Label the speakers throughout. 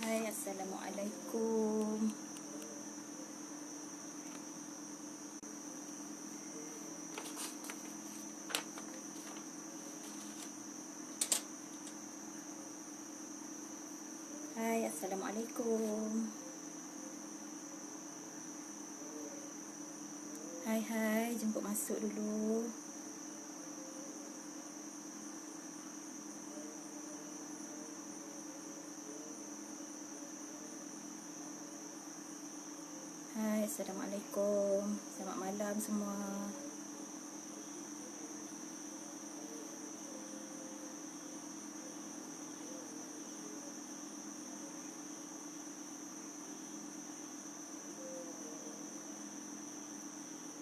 Speaker 1: Hai, Assalamualaikum. Hai, Assalamualaikum. Hai, jemput masuk dulu. Hai, Assalamualaikum. Selamat malam semua.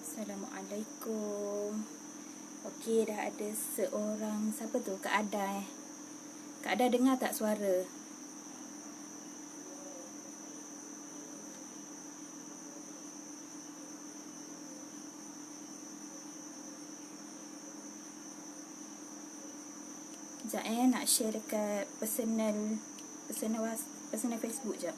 Speaker 1: Assalamualaikum. Okey, dah ada seorang. Siapa tu? Kak Ada Kak Ada dengar tak suara? Sekejap nak share dekat personal Facebook jap.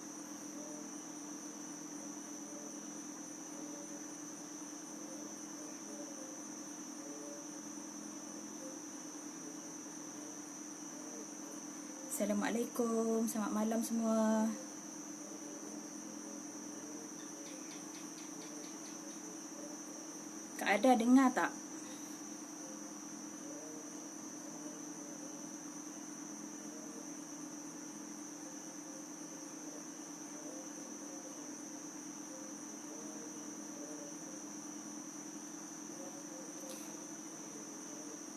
Speaker 1: Assalamualaikum. Selamat malam semua. Kak Ada dengar tak?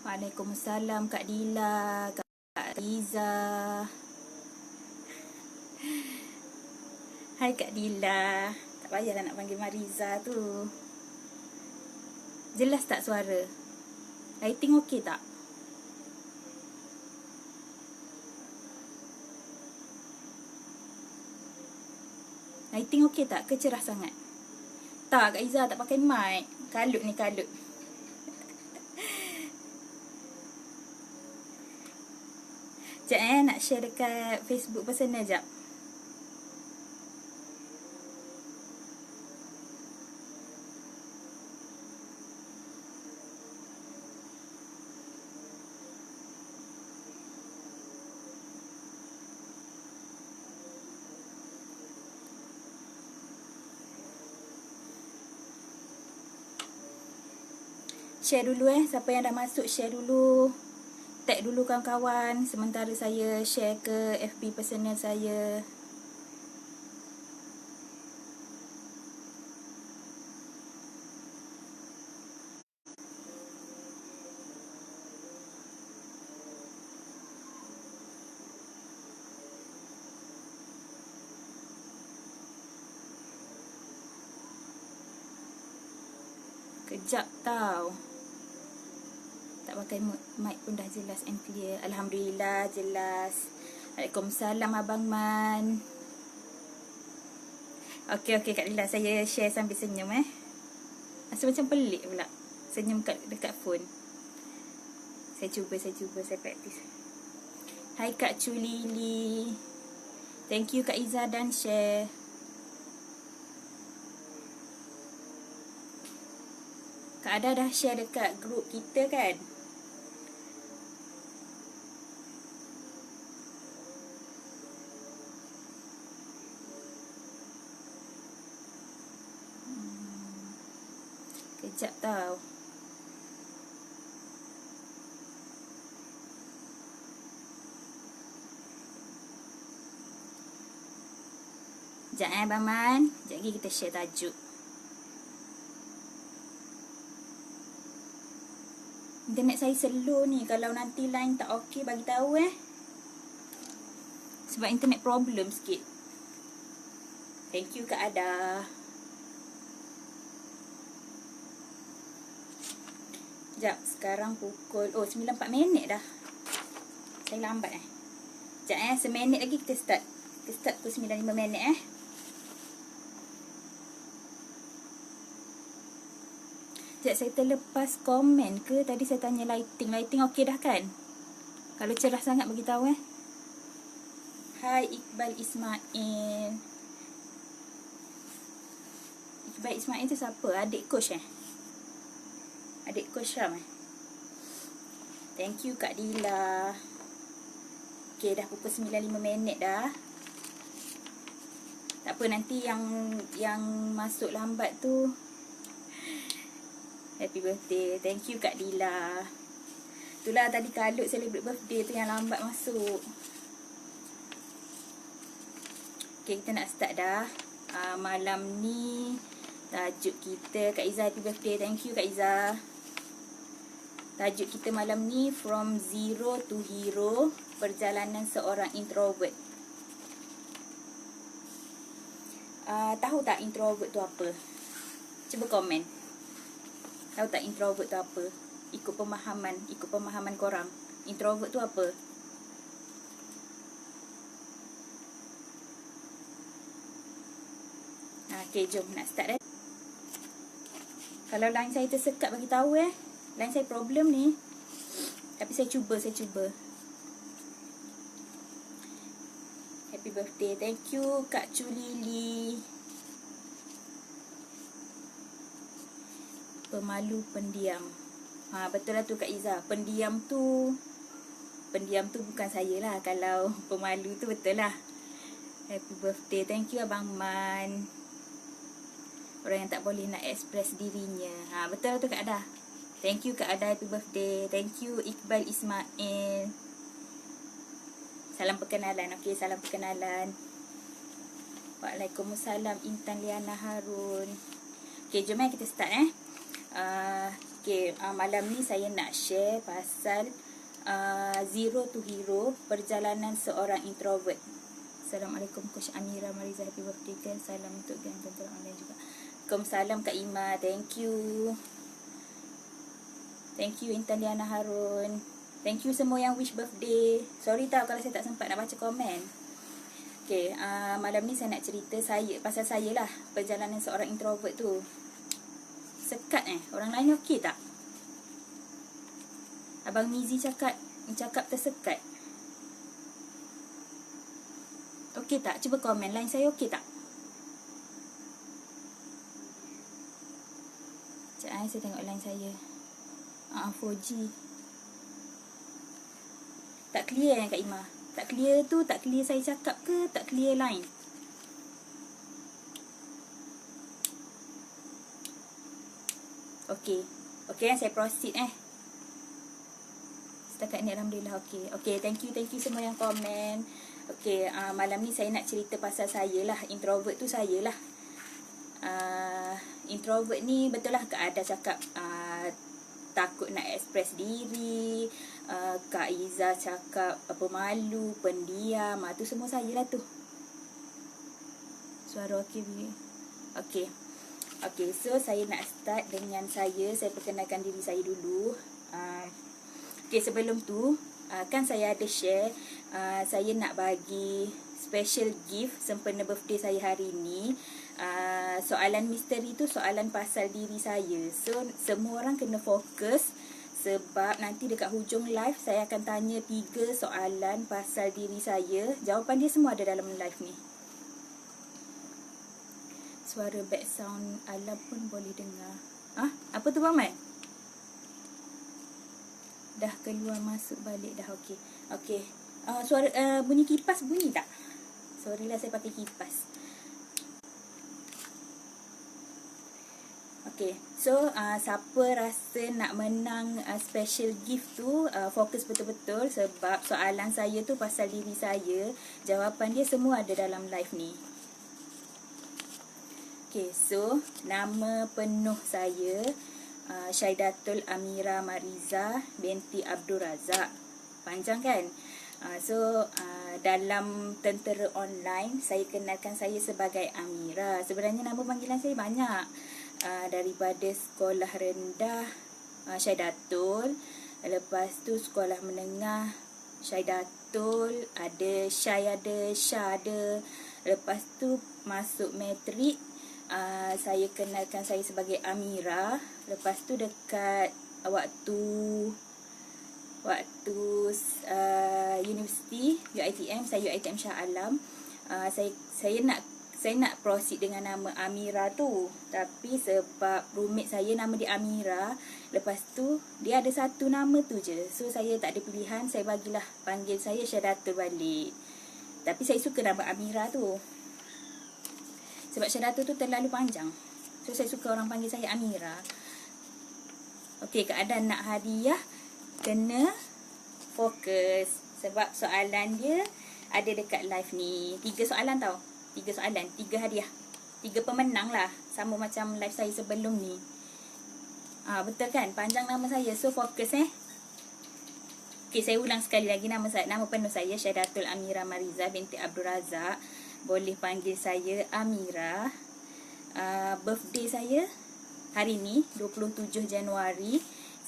Speaker 1: Waalaikumsalam Kak Dila, Kak Riza. Hai Kak Dila. Tak payahlah nak panggil Mariza tu. Jelas tak suara? Lighting okey tak? Lighting okey tak? Ke cerah sangat? Tak, Kak Iza tak pakai mic. Kalut ni, kalut. Sekejap nak share dekat Facebook personal jap. Share dulu siapa yang dah masuk share dulu. Tag dulu kawan-kawan sementara saya share ke FB personal saya. Kejap tau. Tak pakai mic pun dah jelas and clear. Alhamdulillah jelas. Waalaikumsalam Abang Man. Okey Kak Lila, saya share sambil senyum Rasa macam pelik pula senyum dekat phone. Saya cuba, saya praktis. Hai Kak Culili. Thank you Kak Iza dan share. Kak Ada dah share dekat grup kita kan? Kejap tau. Sekejap Abang Man. Sekejap lagi kita share tajuk. Internet saya slow ni. Kalau nanti line tak okey bagi tahu Sebab internet problem sikit. Thank you Kak Ada. Sekejap, sekarang pukul 9:04 minit dah. Saya lambat Sekejap seminit lagi kita start. Kita start pukul 9:05 minit Sekejap, saya terlepas komen ke? Tadi saya tanya lighting. Lighting okey dah kan? Kalau cerah sangat bagi tahu Hai Iqbal Ismail. Iqbal Ismail tu siapa? Adik coach Adik coach Syam Thank you Kak Dila. Okay, dah pukul 9.05 dah. Tak apa, nanti yang masuk lambat tu happy birthday. Thank you Kak Dila. Itulah tadi Kalut celebrate birthday tu yang lambat masuk. Okay, kita nak start dah. Malam ni tajuk kita, Kak Iza happy birthday. Thank you Kak Iza. Tajuk kita malam ni From Zero to Hero, perjalanan seorang introvert. Tahu tak introvert tu apa? Cuba komen. Tahu tak introvert tu apa? Ikut pemahaman korang, introvert tu apa? Okay, jom nak start Kalau line saya tersekat bagi tahu line saya problem ni. Tapi saya cuba. Happy birthday. Thank you Kak Culili. Pemalu pendiam. Betul lah tu Kak Iza. Pendiam tu bukan saya lah. Kalau pemalu tu betul lah. Happy birthday. Thank you Abang Man. Orang yang tak boleh nak express dirinya. Betul lah tu Kak Ada. Thank you Kak Ada. Happy birthday. Thank you Iqbal Ismail. Salam perkenalan. Okay, salam perkenalan. Waalaikumsalam Intan Liana Harun. Okay, jom kita start malam ni saya nak share pasal Zero to Hero, perjalanan seorang introvert. Assalamualaikum Coach Amira Mariza, happy birthday kan. Salam untuk yang tonton online juga. Waalaikumsalam Kak Ima, thank you. Thank you Intan Liana Harun. Thank you semua yang wish birthday. Sorry tau kalau saya tak sempat nak baca komen. Okay, malam ni saya nak cerita pasal saya lah, perjalanan seorang introvert tu. Sekat orang lain okey tak? Abang Mizi cakap tersekat. Okey tak? Cuba komen, line saya okey tak? Sekejap saya tengok line saya. 4G. Tak clear Kak Ima? Tak clear tu, tak clear saya cakap ke? Tak clear line? Okey. Okey, saya proceed Setakat ni alhamdulillah okey. Okey, thank you semua yang komen. Okey, malam ni saya nak cerita pasal saya lah. Introvert tu saya lah. Introvert ni betul lah Kak Ada cakap takut nak express diri. Kak Iza cakap pemalu, pendiam. Tu semua saya lah tu. Suara okey. Okey, so saya nak start dengan saya perkenalkan diri saya dulu. Okey, sebelum tu kan saya ada share saya nak bagi special gift sempena birthday saya hari ni. Soalan misteri tu soalan pasal diri saya. So semua orang kena fokus sebab nanti dekat hujung live saya akan tanya 3 soalan pasal diri saya. Jawapan dia semua ada dalam live ni. Suara background alam pun boleh dengar. Apa tu Bang Mat? Dah keluar masuk balik dah. Okey. Suara bunyi kipas bunyi tak? Sorry lah saya pakai kipas. Okey. So siapa rasa nak menang special gift tu, fokus betul-betul sebab soalan saya tu pasal diri saya. Jawapan dia semua ada dalam live ni. Okay, so nama penuh saya Syaidatul Amira Mariza binti Abdul Razak. Panjang kan? Dalam tentera online saya kenalkan saya sebagai Amira. Sebenarnya nama panggilan saya banyak. Daripada sekolah rendah Syaidatul, lepas tu sekolah menengah Syaidatul, ada Syai, ada Syah ada. Lepas tu masuk matrik, saya kenalkan saya sebagai Amira. Lepas tu dekat waktu universiti UiTM, saya UiTM Shah Alam. Saya nak proceed dengan nama Amira tu, tapi sebab roommate saya nama dia Amira, lepas tu dia ada satu nama tu je, so saya tak ada pilihan, saya bagilah panggil saya Syahdatul balik. Tapi saya suka nama Amira tu sebab Syahdatul tu terlalu panjang, so saya suka orang panggil saya Amira. Okey, keadaan nak hadiah kena fokus sebab soalan dia ada dekat live ni. 3 soalan tau. 3 soalan, 3 hadiah. 3 pemenang lah. Sama macam live saya sebelum ni. Betul kan? Panjang nama saya. So fokus Okay, saya ulang sekali lagi nama penuh saya Syahdatul Amira Mariza binti Abdul Razak. Boleh panggil saya Amira. Birthday saya hari ni 27 Januari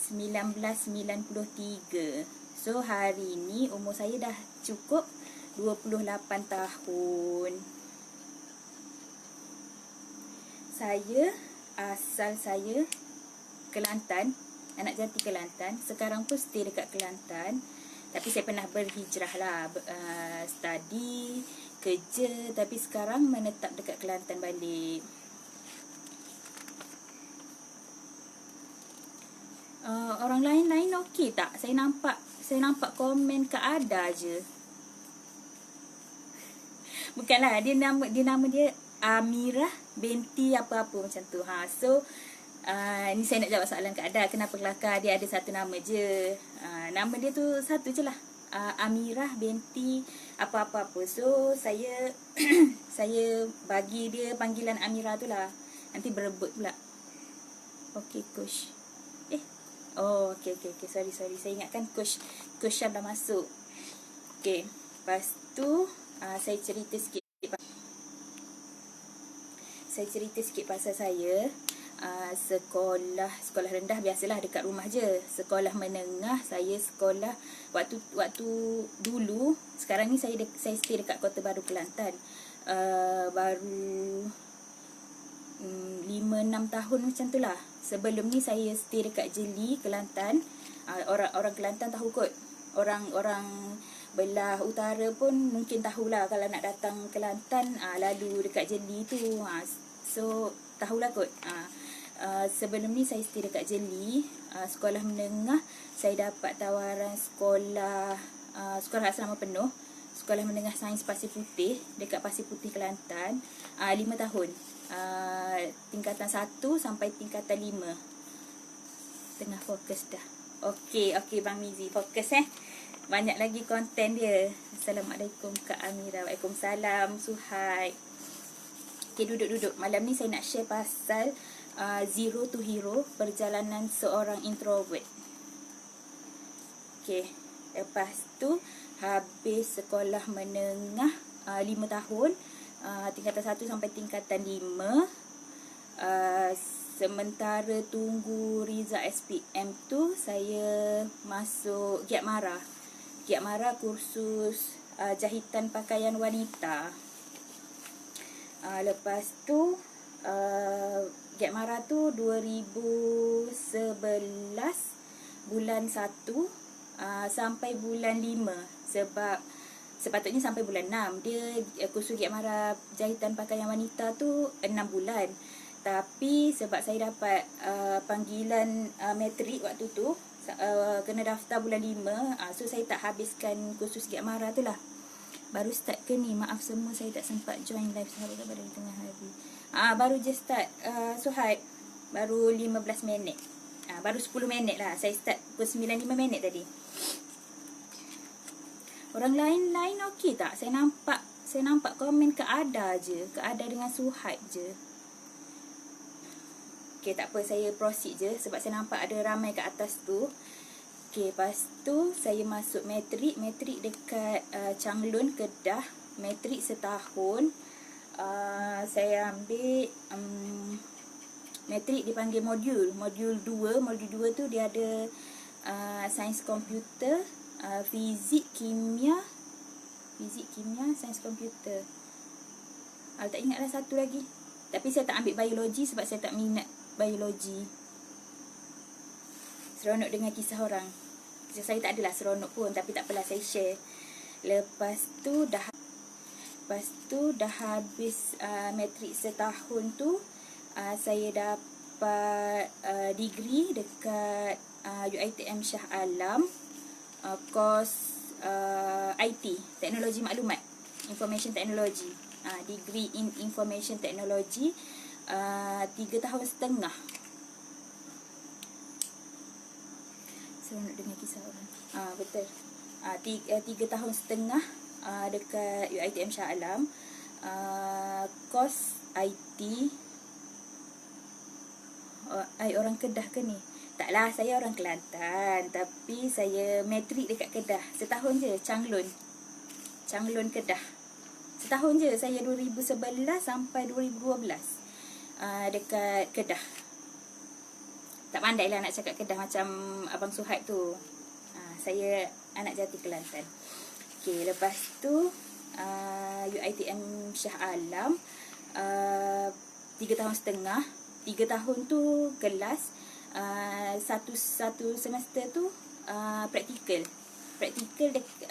Speaker 1: 1993. So hari ni umur saya dah cukup 28 tahun. Asal saya Kelantan, anak jati Kelantan. Sekarang pun stay dekat Kelantan. Tapi saya pernah berhijrah lah, study, kerja. Tapi sekarang menetap dekat Kelantan balik. Orang lain okey tak? Saya nampak komen ke ada je. Bukanlah, dia nama dia Amirah binti apa-apa macam tu. So ni saya nak jawab soalan Kak Ada. Kenapa kelakar dia ada satu nama je. Nama dia tu satu je lah, Amirah binti apa-apa-apa. So saya saya bagi dia panggilan Amirah tu lah. Nanti berebut pula. Okay, coach. Okay. Sorry. Saya ingatkan coach Syam dah masuk. Okay, lepas tu saya cerita sikit pasal saya. Sekolah rendah biasalah dekat rumah je. Sekolah menengah saya sekolah waktu dulu. Sekarang ni saya stay dekat Kota Baru Kelantan. Baru 5-6 tahun macam tu lah. Sebelum ni saya stay dekat Jeli, Kelantan. Orang Kelantan tahu kot. Orang belah utara pun mungkin tahulah kalau nak datang Kelantan, lalu dekat Jeli tu. So tahulah kot. Sebelum ni saya stay dekat Jeli. Sekolah menengah saya dapat tawaran sekolah asrama penuh, Sekolah Menengah Sains Pasir Putih dekat Pasir Putih, Kelantan. 5 tahun. Tingkatan 1 sampai tingkatan 5. Tengah fokus dah. Okey Bang Mizi, fokus banyak lagi konten dia. Assalamualaikum Kak Amira. Waalaikumsalam Suhaib. Okay, duduk. Malam ni saya nak share pasal Zero to Hero, perjalanan seorang introvert. Okay, lepas tu habis sekolah menengah 5 tahun, tingkatan 1 sampai tingkatan 5. Sementara tunggu result SPM tu, saya masuk Giat Mara kursus jahitan pakaian wanita. Lepas tu Giat Mara tu 2011 bulan 1 sampai bulan 5. Sebab sepatutnya sampai bulan 6. Dia kursus Giat Mara jahitan pakaian wanita tu 6 bulan. Tapi sebab saya dapat panggilan matrik waktu tu, kena daftar bulan 5, so saya tak habiskan kursus Giat Mara tu lah. Baru start ke ni? Maaf semua, saya tak sempat join live sahabat pada di tengah hari. Baru je start, Suhaib. Baru 15 minit. Baru 10 minit lah. Saya start pukul 9:05 tadi. Orang lain okey tak? Saya nampak komen ke ada je. Ke ada dengan Suhaib je. Okay, tak apa, saya proceed je sebab saya nampak ada ramai kat atas tu. Okay, lepas tu saya masuk matrik dekat Changlun, Kedah. Matrik setahun. Saya ambil matrik dipanggil modul 2. Modul 2 tu dia ada sains komputer, fizik, kimia, sains komputer. Tak ingatlah satu lagi. Tapi saya tak ambil biologi sebab saya tak minat biologi. Seronok dengan kisah orang. Kisah saya tak adalah seronok pun, tapi tak apalah, saya share. Lepas tu dah habis matrik setahun tu, saya dapat degree dekat UiTM Shah Alam, kos IT, Teknologi Maklumat, Information Technology, degree in Information Technology, 3 tahun setengah. Saya nak dengar kisah orang. Betul. 3 tahun setengah dekat UiTM Shah Alam, kos IT. Orang Kedah ke ni? Taklah, saya orang Kelantan, tapi saya matrik dekat Kedah. Setahun je, Changlun Kedah. Setahun je, saya 2011 sampai 2012 dekat Kedah. Tak pandai lah nak cakap Kedah macam Abang Suhaib tu. Saya anak jati Kelantan. Okay, lepas tu UiTM Shah Alam, 3 tahun setengah. 3 tahun tu kelas, satu semester tu praktikal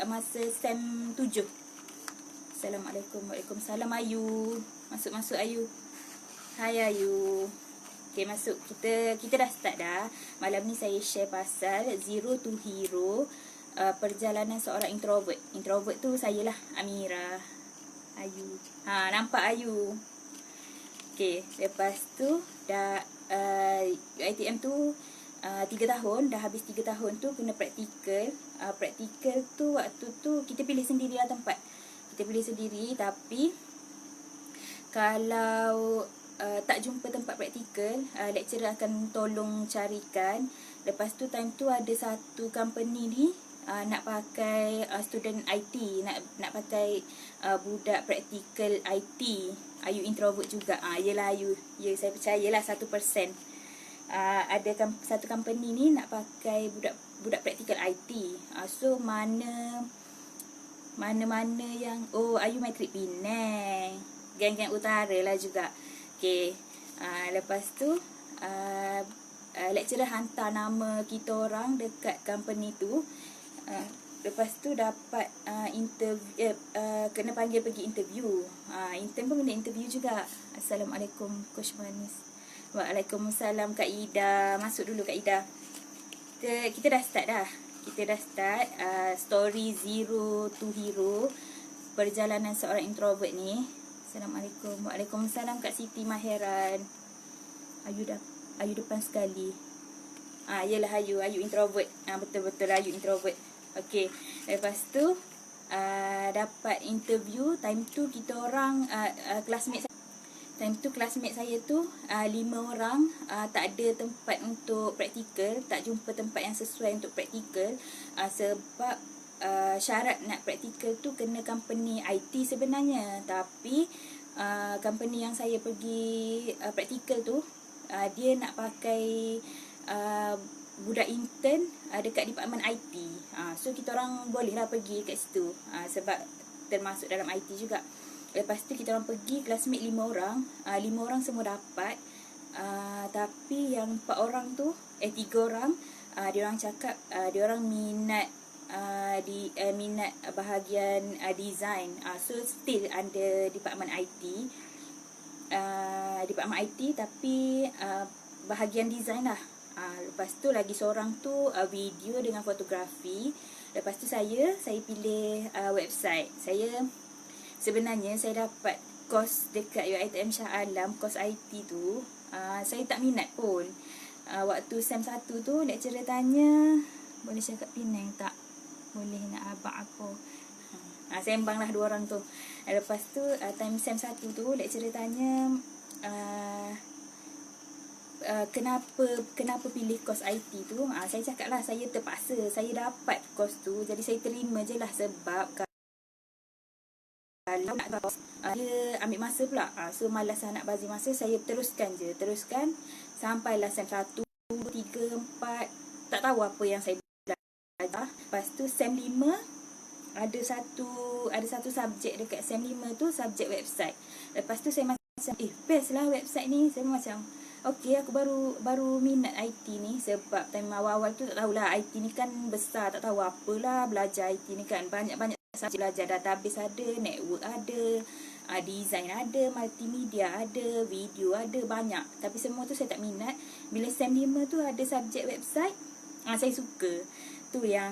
Speaker 1: masa SEM 7. Assalamualaikum. Waalaikumsalam Ayu. Masuk Ayu. Hai Ayu. Okay, masuk. Kita dah start dah. Malam ni saya share pasal Zero to Hero, perjalanan seorang introvert. Introvert tu saya lah, Amira. Ayu. Nampak Ayu. Okay, lepas tu dah UiTM tu 3 tahun, dah habis 3 tahun tu kena praktikal. Praktikal tu waktu tu kita pilih sendiri lah tempat. Kita pilih sendiri, tapi kalau tak jumpa tempat praktikal, lecturer akan tolong carikan. Lepas tu time tu ada satu company ni nak pakai student IT, nak pakai budak praktikal IT. Ayu introvert juga. Yelah Ayu, ya saya percayalah 1%. Ada satu company ni nak pakai budak praktikal IT. So mana yang Ayu matrik Penang, geng-geng utara lah juga. Okay, lepas tu lecturer hantar nama kita orang dekat company tu. Lepas tu dapat kena panggil pergi interview. Intern pun kena interview juga. Assalamualaikum Coach Manis. Waalaikumsalam Kak Ida. Masuk dulu Kak Ida. Kita dah start dah. Story Zero to Hero, perjalanan seorang introvert ni. Assalamualaikum. Waalaikumsalam Kak Siti Maheran. Ayu depan sekali. Yelah Ayu introvert. Betul-betul Ayu introvert. Okey, lepas tu dapat interview. Time tu kita orang classmate saya tu 5 orang, tak ada tempat untuk praktikal, tak jumpa tempat yang sesuai untuk praktikal, sebab syarat nak praktikal tu kena company IT sebenarnya. Tapi company yang saya pergi praktikal tu, dia nak pakai budak intern dekat department IT. So kita orang bolehlah pergi kat situ, sebab termasuk dalam IT juga. Lepas tu kita orang pergi, classmate 5 orang. 5 orang semua dapat. Tapi yang 4 orang tu, 3 orang, dia orang cakap dia orang minat minat bahagian design. So still under department IT. Department IT tapi bahagian design lah. Lepas tu lagi seorang tu video dengan fotografi. Lepas tu saya pilih website. Sebenarnya saya dapat kos dekat UiTM Shah Alam, kos IT tu. Saya tak minat pun. Waktu SEM 1 tu lecturer tanya, boleh cakap Penang tak? Boleh nak abang aku. Sembanglah 2 orang tu. Lepas tu time SEM 1 tu lecturer tanya, kenapa pilih kos IT tu. Saya cakap lah, saya terpaksa, saya dapat kos tu, jadi saya terima je lah. Sebab kalau nak dia ambil masa pula, so malas nak bazir masa. Saya teruskan sampailah SEM 1, 2, 3, 4, tak tahu apa yang saya belajar. Lepas tu SEM 5 ada satu subjek dekat SEM 5 tu, subjek website. Lepas tu saya macam best lah website ni. Saya macam okey, aku baru minat IT ni. Sebab time awal-awal tu tak tahulah IT ni kan besar, tak tahu apalah belajar IT ni kan, banyak belajar database ada, network ada, design ada, multimedia ada, video ada, banyak. Tapi semua tu saya tak minat. Bila SEM 5 tu ada subjek website, saya suka. Tu yang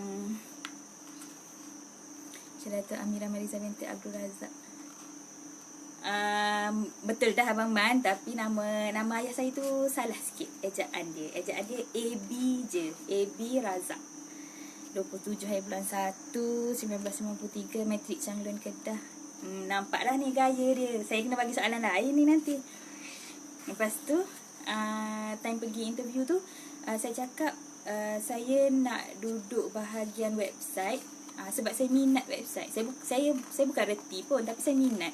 Speaker 1: Syaratul Amira Mariza binti Abdul Razak. Betul dah Abang Man, tapi nama ayah saya tu salah sikit ejaan dia. Ejaan dia AB je, AB Razak. 27 hari bulan 1 1953, Matrik Changlun Kedah. Nampaklah ni gaya dia. Saya kena bagi soalan lain ni nanti. Lepas tu time pergi interview tu, saya cakap saya nak duduk bahagian website, sebab saya minat website. Saya bukan reti pun, tapi saya minat.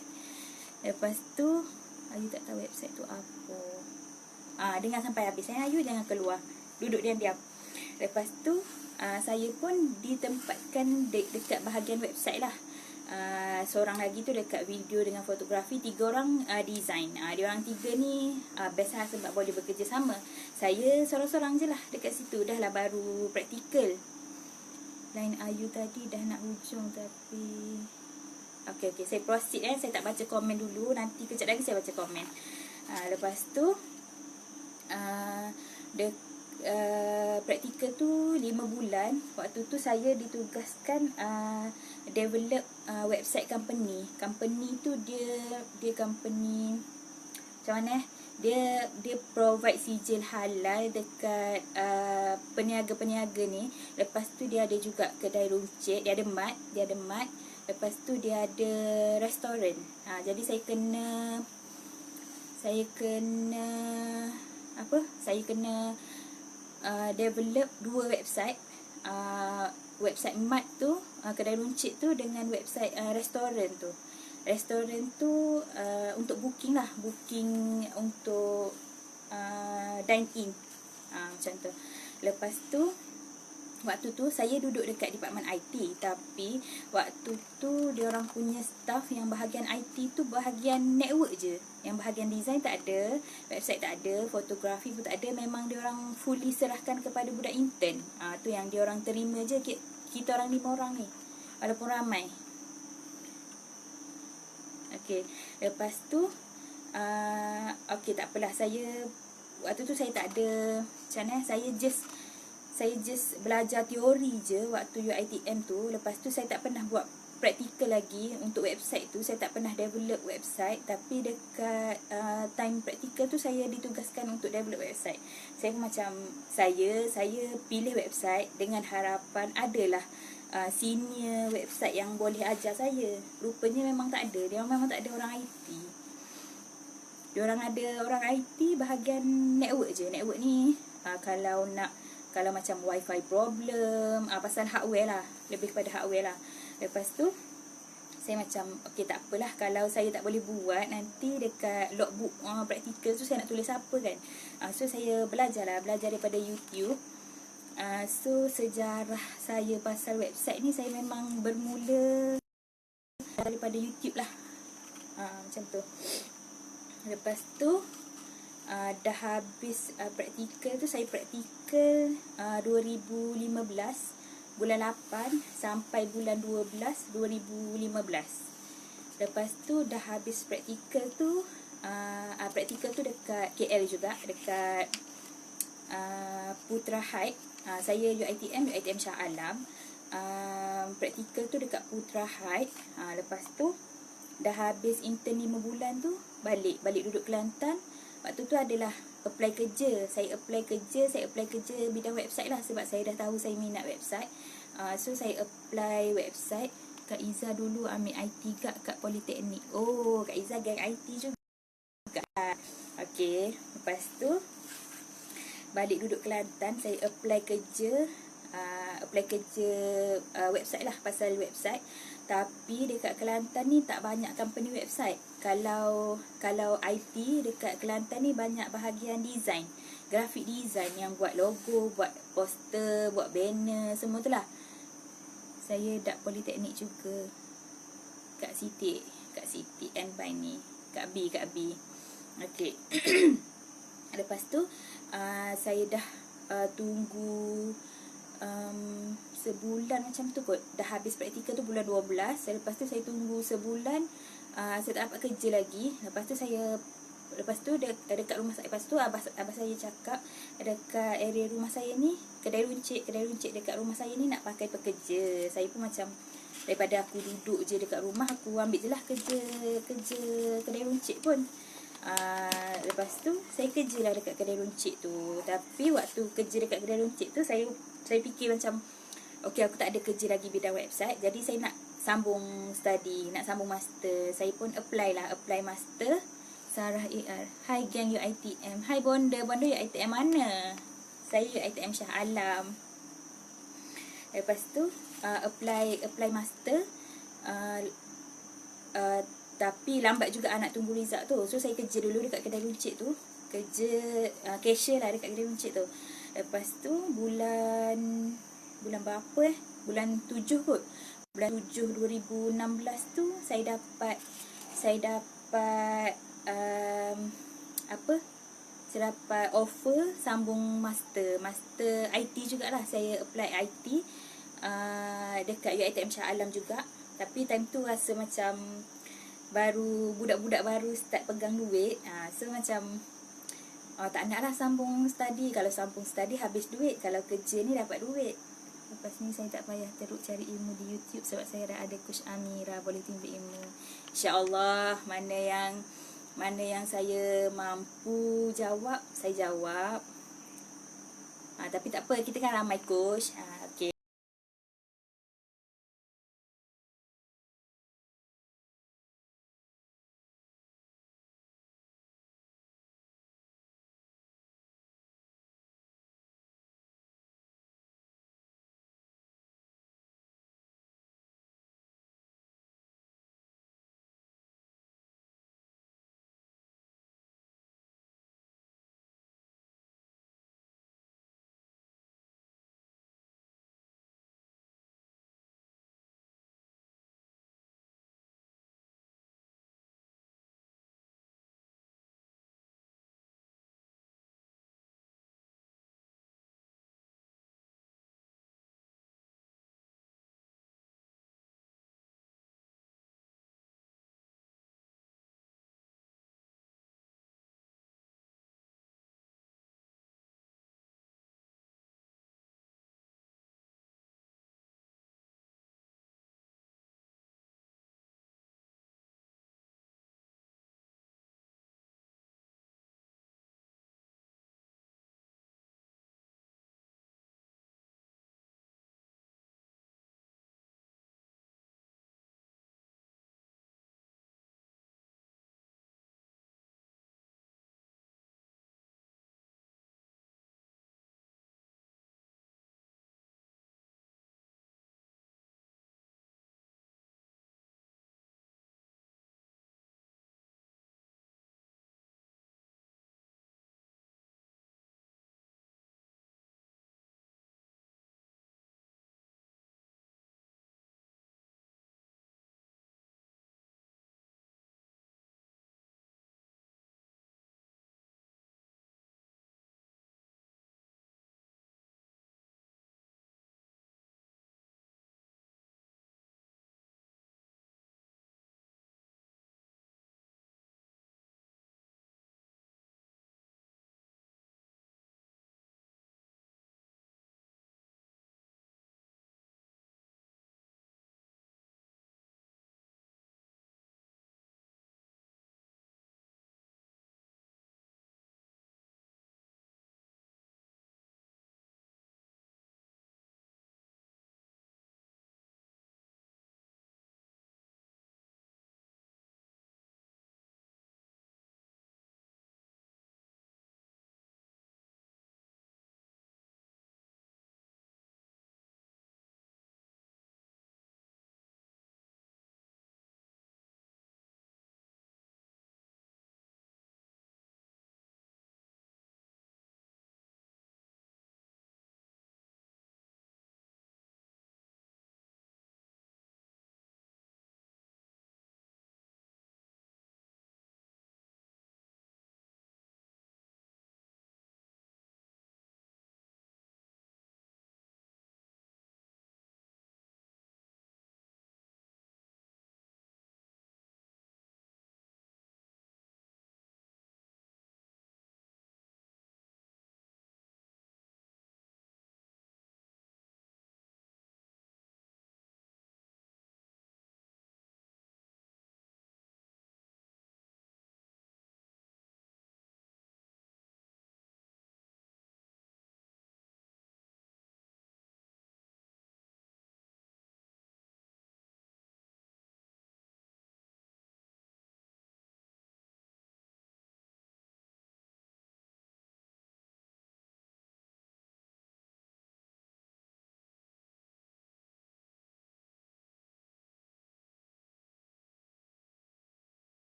Speaker 1: Lepas tu Ayu tak tahu website tu apa. Dengar sampai habis. Saya Ayu jangan keluar, duduk diam-diam. Lepas tu saya pun ditempatkan dekat bahagian website lah. Seorang lagi tu dekat video dengan fotografi, 3 orang design. Dia orang 3 ni best lah sebab boleh bekerja sama. Saya sorang-sorang je lah dekat situ. Dah lah baru praktikal. Line Ayu tadi dah nak hujung tapi Okay, saya proceed Saya tak baca komen dulu. Nanti kejap lagi saya baca komen. Lepas tu praktikal tu 5 bulan. Waktu tu saya ditugaskan develop website company. Company tu dia company macam mana dia provide sijil halal dekat peniaga-peniaga ni. Lepas tu dia ada juga kedai runcit, dia ada mat. Lepas tu dia ada restoran. Jadi saya kena develop 2 website. Website mat tu, kedai runcit tu, dengan website restoran tu. Restoran tu untuk booking lah, booking untuk dine in, macam tu. Lepas tu waktu tu saya duduk dekat department IT, tapi waktu tu diorang punya staff yang bahagian IT tu bahagian network je. Yang bahagian design tak ada, website tak ada, fotografi pun tak ada. Memang diorang fully serahkan kepada budak intern. Tu yang diorang terima je kita orang 5 orang ni, walaupun ramai. Okay, lepas tu okay, tak apalah. Saya waktu tu saya tak ada macam mana, saya just belajar teori je waktu UiTM tu. Lepas tu saya tak pernah buat praktikal lagi untuk website tu. Saya tak pernah develop website. Tapi dekat time praktikal tu saya ditugaskan untuk develop website. Saya pun macam saya pilih website dengan harapan adalah senior website yang boleh ajar saya. Rupanya memang tak ada. Dia memang tak ada orang IT. Diorang ada orang IT bahagian network je. Network ni kalau macam wifi problem, pasal hardware lah, lebih kepada hardware lah. Lepas tu saya macam okay, tak apalah, kalau saya tak boleh buat, nanti dekat logbook praktikal tu saya nak tulis apa kan. So saya belajar daripada YouTube. So sejarah saya pasal website ni, saya memang bermula daripada YouTube lah, macam tu. Lepas tu dah habis praktikal tu. Saya praktikal 2015 bulan 8 sampai bulan 12 2015. Lepas tu dah habis praktikal tu. Praktikal tu dekat KL juga, dekat Putra Height. Saya UiTM Shah Alam. Praktikal tu dekat Putra Height. Lepas tu dah habis intern 5 bulan tu, balik duduk Kelantan. Waktu tu adalah apply kerja. Saya apply kerja bidang website lah, sebab saya dah tahu saya minat website. So saya apply website. Kak Iza dulu ambil IT kat Politeknik. Oh, Kak Iza geng IT juga. Okay, lepas tu balik duduk Kelantan, saya apply kerja. Website lah, pasal website. Tapi dekat Kelantan ni tak banyak company website. Kalau IT dekat Kelantan ni banyak bahagian design, graphic design, yang buat logo, buat poster, buat banner, semua tu lah. Saya dak Politeknik juga, Kak Siti and Bani, Kak B. Okay. Lepas tu saya dah tunggu sebulan macam tu kot. Dah habis praktikal tu bulan 12. Lepas tu saya tunggu sebulan, saya tak dapat kerja lagi. Lepas tu dekat rumah saya, lepas tu abah saya cakap dekat area rumah saya ni, kedai runcit dekat rumah saya ni nak pakai pekerja. Saya pun macam, daripada aku duduk je dekat rumah, aku ambil je lah kerja kedai runcit pun. Lepas tu saya kerja lah dekat kedai runcit tu. Tapi waktu kerja dekat kedai runcit tu, saya fikir macam, okay, aku tak ada kerja lagi bidang website, jadi saya nak sambung study, nak sambung master. Saya pun apply master. Sarah AR. Hai gang UiTM. Hai Bonda UiTM mana? Saya UiTM Shah Alam. Lepas tu apply master. Tapi lambat juga nak tunggu result tu. So saya kerja dulu dekat kedai runcit tu. Kerja cashier lah dekat kedai runcit tu. Lepas tu bulan berapa bulan 7 kot. Bulan 7 2016 tu saya dapat saya dapat offer sambung master IT jugalah. Saya apply IT dekat UiTM Shah Alam juga. Tapi time tu rasa macam baru budak-budak baru start pegang duit, so macam tak nak lah sambung study. Kalau sambung study habis duit, kalau kerja ni dapat duit. Lepas ni saya tak payah teruk cari ilmu di YouTube sebab saya dah ada Coach Amira, boleh timbul ilmu. InsyaAllah mana yang saya mampu jawab, saya jawab. Tapi tak apa, kita kan ramai coach. Okay.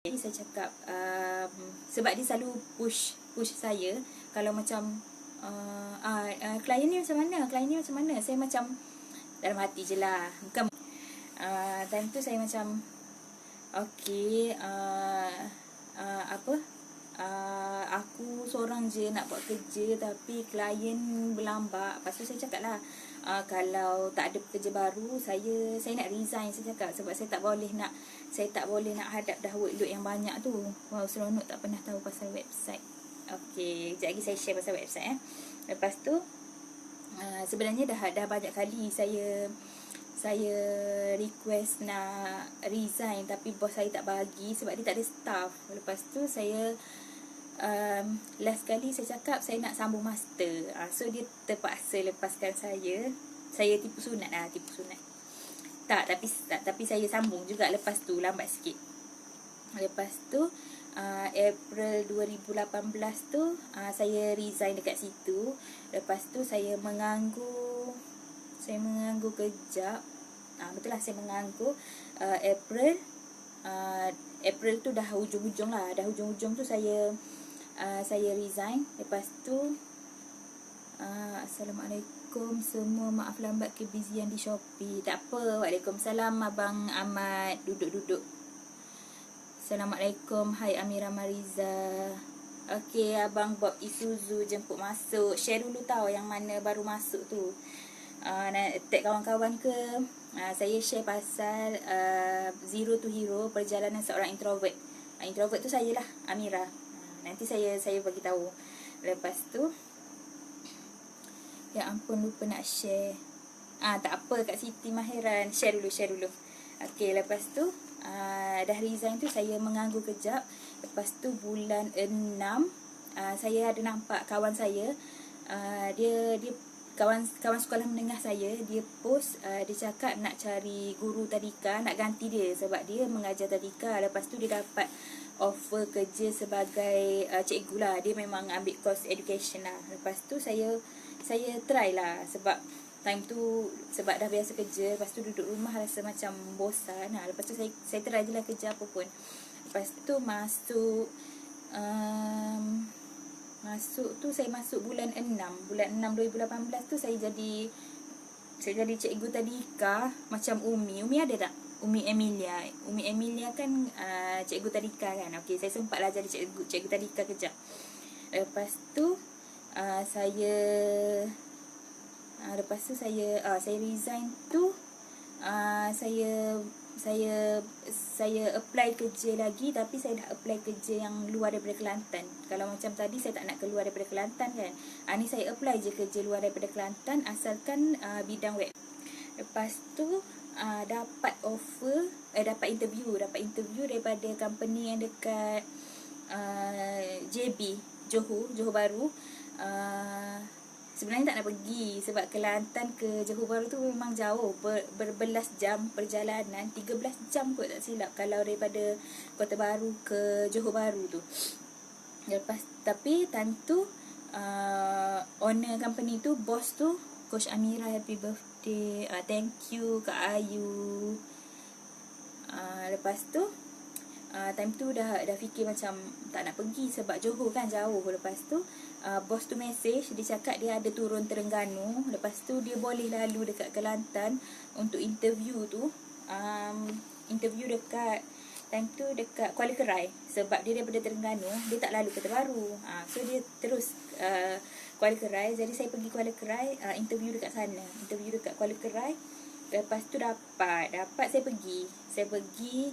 Speaker 1: Jadi saya cakap sebab dia selalu push saya. Kalau macam klien ni macam mana, klien ni macam mana, saya macam dalam hati je lah. Bukan time tu saya macam okey, aku seorang je nak buat kerja tapi klien berlambak. Lepas tu saya cakap lah, kalau tak ada kerja baru, saya nak resign. Saya cakap sebab saya tak boleh nak hadap dah workload yang banyak tu. Wow, seronok tak pernah tahu pasal website. Okey, sekejap lagi saya share pasal website. Lepas tu sebenarnya dah banyak kali saya request nak resign, tapi bos saya tak bagi sebab dia tak ada staff. Lepas tu saya last kali saya cakap saya nak sambung master. So dia terpaksa lepaskan saya. Saya tipu sunat. Tapi saya sambung juga lepas tu, lambat sikit. Lepas tu April 2018 tu saya resign dekat situ. Lepas tu saya menganggur kejap. Betul lah, saya menganggur April tu dah hujung-hujung lah. Dah hujung-hujung tu saya resign. Lepas tu Assalamualaikum semua, maaf lambat kebizian di Shopee. Tak apa, Waalaikumsalam Abang Ahmad. Duduk. Assalamualaikum, hai Amira Mariza. Okey, Abang Bob Isuzu jemput masuk. Share dulu tahu yang mana baru masuk tu. Tag kawan-kawan ke. Saya share pasal Zero to Hero, perjalanan seorang introvert. Introvert tu saya lah, Amira. Nanti saya bagi tahu. Lepas tu ya ampun, lupa nak share. Tak apa Kak Siti Mahiran, share dulu. Okey, lepas tu dah resign tu saya menganggur kejap. Lepas tu bulan 6 saya ada nampak kawan saya, dia kawan sekolah menengah saya, dia post, dia cakap nak cari guru tadika, nak ganti dia sebab dia mengajar tadika. Lepas tu dia dapat offer kerja sebagai cikgu lah. Dia memang ambil course education lah. Lepas tu saya try lah sebab time tu sebab dah biasa kerja. Lepas tu duduk rumah rasa macam bosan. Lepas tu saya try je lah kerja apa pun. Lepas tu masuk tu saya masuk bulan 6 2018 tu saya jadi cikgu tadika macam Umi ada tak? Umi Emilia kan cikgu tadika kan. Okey, saya sempatlah jadi cikgu tadika kejap. Lepas tu saya resign tu, saya apply kerja lagi, tapi saya dah apply kerja yang luar daripada Kelantan. Kalau macam tadi saya tak nak keluar daripada Kelantan kan. Ni saya apply je kerja luar daripada Kelantan asalkan bidang web. Lepas tu dapat interview daripada company yang dekat JB Johor Bahru. Sebenarnya tak nak pergi sebab Kelantan ke Johor Bahru tu memang jauh, berbelas jam perjalanan, 13 jam kot tak silap kalau daripada Kota Baru ke Johor Bahru tu. Tapi time tu owner company tu, bos tu, Coach Amira, happy birthday. Thank you Kak Ayu. Lepas tu time tu dah fikir macam tak nak pergi sebab Johor kan jauh. Lepas tu bos tu message, dia cakap dia ada turun Terengganu. Lepas tu dia boleh lalu dekat Kelantan untuk interview tu. Interview dekat time tu dekat Kuala Kerai sebab dia daripada Terengganu, dia tak lalu Kota Baru. So dia terus Kuala Kerai. Jadi saya pergi Kuala Kerai, interview dekat sana, interview dekat Kuala Kerai. Lepas tu dapat saya pergi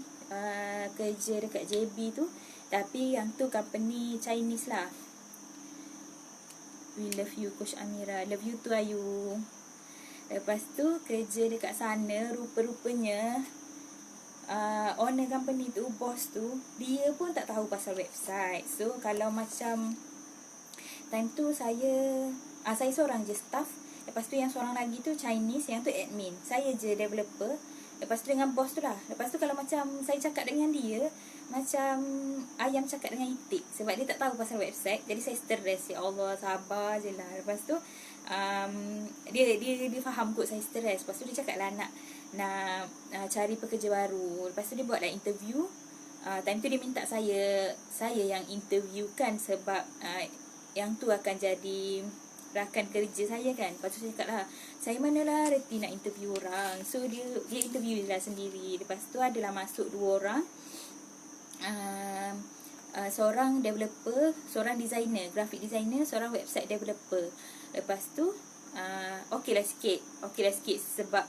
Speaker 1: kerja dekat JB tu, tapi yang tu company Chinese lah. We love you Coach Amira, love you too Ayu. Lepas tu kerja dekat sana, rupa-rupanya owner company tu, bos tu, dia pun tak tahu pasal website. So kalau macam time tu saya seorang je staff. Lepas tu yang seorang lagi tu Chinese, yang tu admin. Saya je developer. Lepas tu dengan bos tu lah. Lepas tu kalau macam saya cakap dengan dia, macam ayam cakap dengan itik. Sebab dia tak tahu pasal website. Jadi saya stres. Ya Allah, sabar je lah. Lepas tu dia faham kot saya stres. Lepas tu dia cakap lah nak cari pekerja baru. Lepas tu dia buat lah interview. Time tu dia minta saya yang interviewkan, sebab yang tu akan jadi rakan kerja saya kan. Lepas tu saya cakap lah, saya manalah reti nak interview orang. So dia interview lah sendiri. Lepas tu adalah masuk 2 orang, seorang developer, seorang designer, graphic designer, seorang website developer. Lepas tu okey lah sikit sebab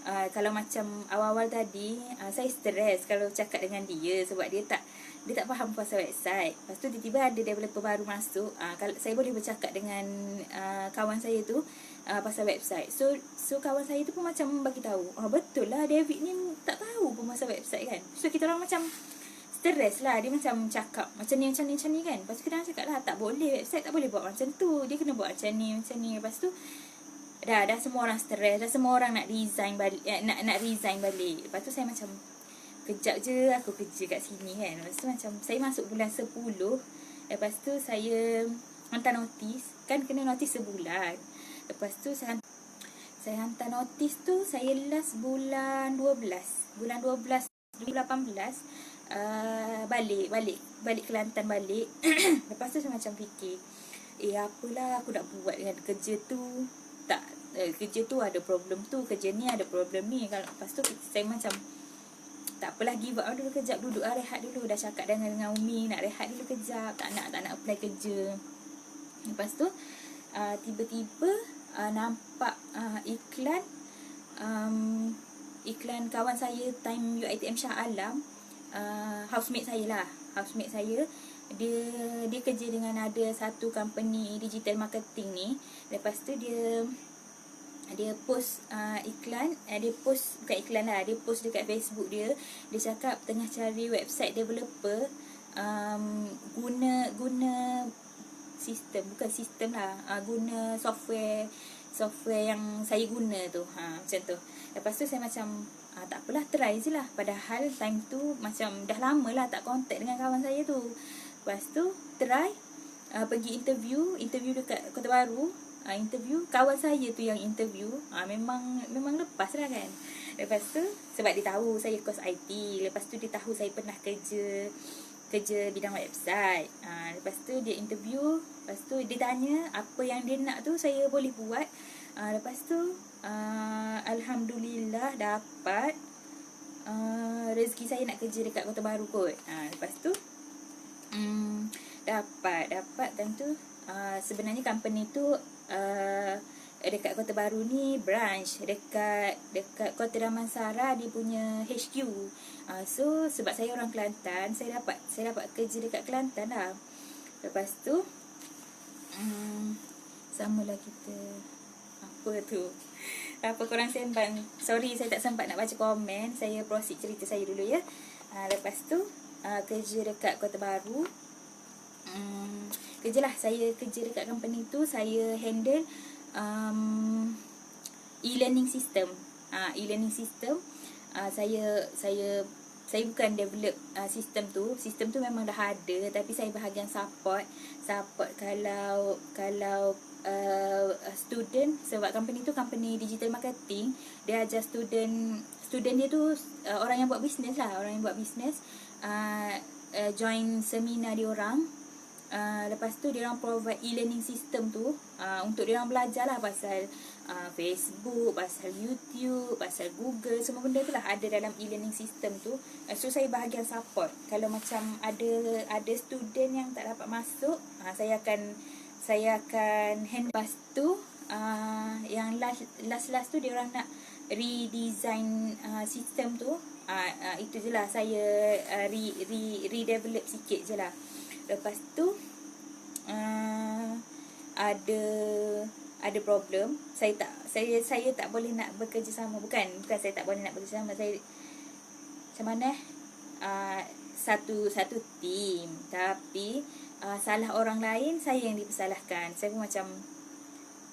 Speaker 1: kalau macam awal-awal tadi saya stres kalau cakap dengan dia, sebab dia tak faham pasal website. Lepas tu tiba-tiba ada developer baru masuk, kalau saya boleh bercakap dengan kawan saya tu pasal website. So kawan saya tu pun macam bagi tahu, betul lah David ni tak tahu pun pasal website kan. So kita orang macam stres lah. Dia macam cakap macam ni kan. Lepas tu kita orang cakap lah, tak boleh, website tak boleh buat macam tu, dia kena buat macam ni. Lepas tu dah semua orang stres, dah semua orang nak resign balik, nak resign balik. Lepas tu saya macam, kejap je aku kerja kat sini kan. Lepas tu macam saya masuk bulan 10. Lepas tu saya hantar notis, kan kena notis sebulan. Lepas tu saya hantar notis tu, saya last bulan 12 2018. Balik Kelantan balik. Lepas tu saya macam fikir, apalah aku nak buat dengan kerja tu. Kerja tu ada problem tu, kerja ni ada problem ni. Lepas tu saya macam, tak apalah, give up dulu kejap, duduk rehat dulu. Dah cakap dengan Umi nak rehat dulu kejap, tak nak apply kerja. Lepas tu tiba-tiba nampak iklan kawan saya time UiTM Shah Alam, housemate saya dia kerja dengan ada satu company digital marketing ni. Lepas tu dia post iklan, dia post dekat Facebook dia cakap tengah cari website developer, guna sistem, bukan sistem lah, guna software yang saya guna tu, macam tu. Lepas tu saya macam, tak apalah, try je lah. Padahal time tu macam dah lama lah tak contact dengan kawan saya tu. Lepas tu try, pergi interview dekat Kota Baru. Interview, kawan saya tu yang interview, memang lepas lah kan. Lepas tu sebab dia tahu saya course IT, lepas tu dia tahu saya pernah kerja bidang website. Lepas tu dia interview, lepas tu dia tanya apa yang dia nak tu saya boleh buat. Lepas tu alhamdulillah dapat rezeki saya nak kerja dekat Kota Baru kot. Lepas tu dapat tentu. Sebenarnya company tu dekat Kota Baru ni branch dekat Kota Damansara, dia punya HQ. So sebab saya orang Kelantan, saya dapat kerja dekat Kelantan lah. Lepas tu samalah kita, apa korang sembang. Sorry saya tak sempat nak baca komen, saya proceed cerita saya dulu ya. Lepas tu kerja dekat Kota Baru, saya kerja dekat company tu, saya handle e-learning system. Saya bukan develop sistem tu memang dah ada, tapi saya bahagian support kalau student, sebab company tu company digital marketing, dia ajar student dia tu orang yang buat bisnes join seminar dia orang. Lepas tu dia orang provide e-learning system tu untuk dia orang belajar lah pasal Facebook, pasal YouTube, pasal Google, semua benda tu lah ada dalam e-learning system tu. So saya bahagian support. Kalau macam ada student yang tak dapat masuk, saya akan handle. Lepas tu yang last tu dia orang nak redesign sistem tu. Itu je lah, saya redevelop sikit je lah. Lepas tu ada problem. Saya tak boleh nak bekerjasama. Bukan saya tak boleh nak bekerjasama. Saya macam mana? Satu tim, tapi salah orang lain, saya yang dipersalahkan. Saya pun macam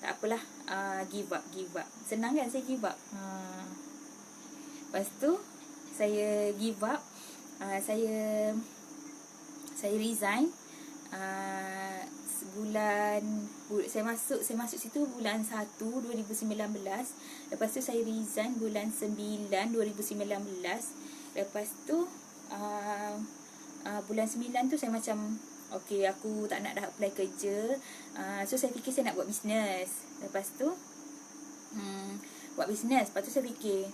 Speaker 1: tak apalah, give up. Senang kan saya give up. Lepas tu saya give up. Saya resign. Saya masuk situ bulan 1 2019. Lepas tu saya resign bulan 9 2019. Lepas tu bulan 9 tu saya macam okay, aku tak nak dah apply kerja. So saya fikir saya nak buat bisnes. Lepas tu buat bisnes. Lepas tu saya fikir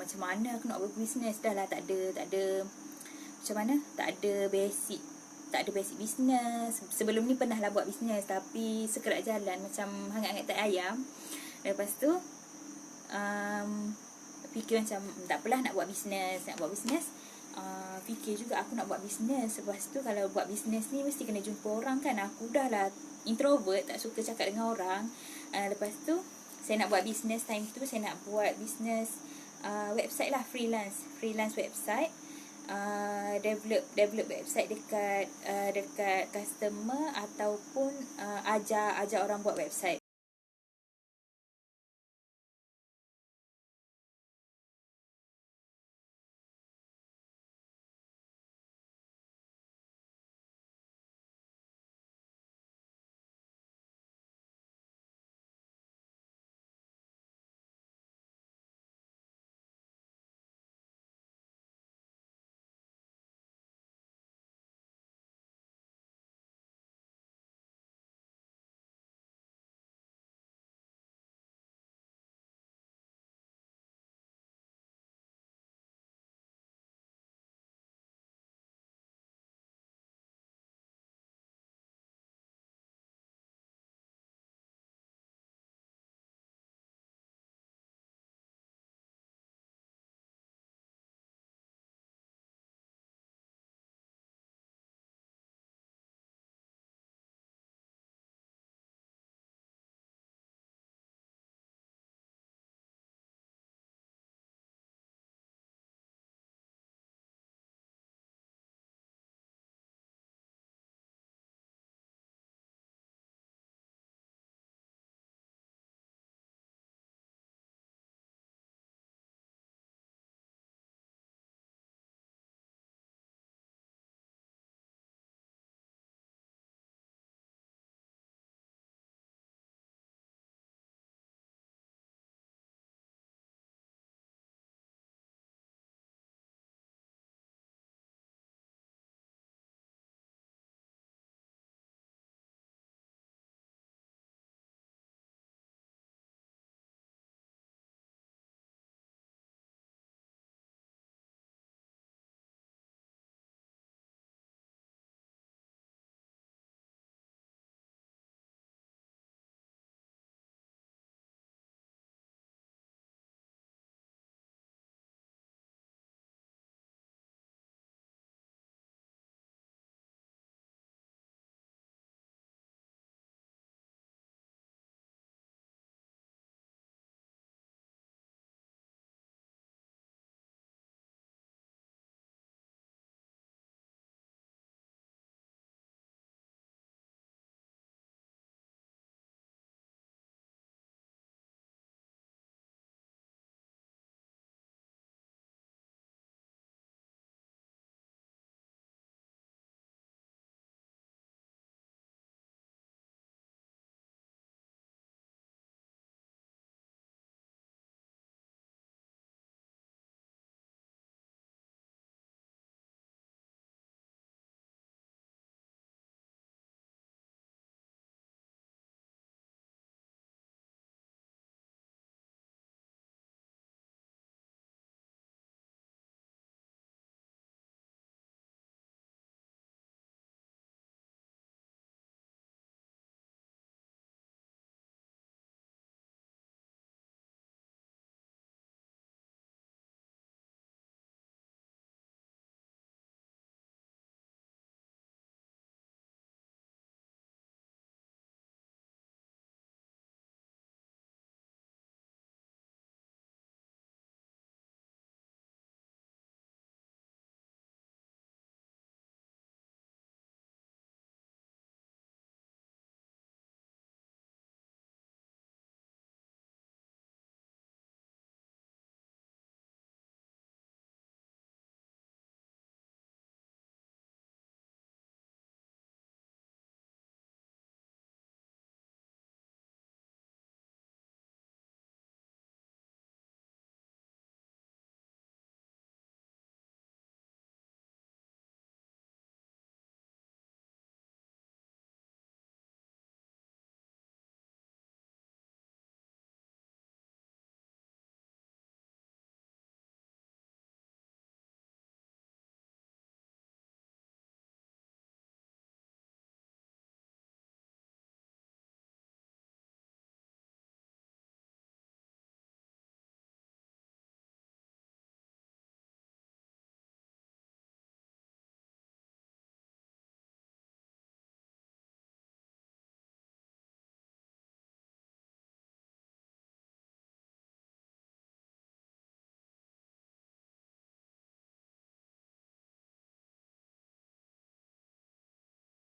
Speaker 1: macam mana aku nak buat bisnes. Dah lah tak ada macam mana, tak ada basic bisnes. Sebelum ni pernah lah buat bisnes, tapi sekerat jalan macam hangat-hangat tak ayam. Lepas tu fikir macam tak apalah, nak buat bisnes. Fikir juga aku nak buat bisnes. Lepas tu kalau buat bisnes ni mesti kena jumpa orang kan. Aku dah lah introvert, tak suka cakap dengan orang. Lepas tu saya nak buat bisnes. Time tu saya nak buat bisnes website lah, freelance website. Develop website dekat customer, ataupun ajar orang buat website.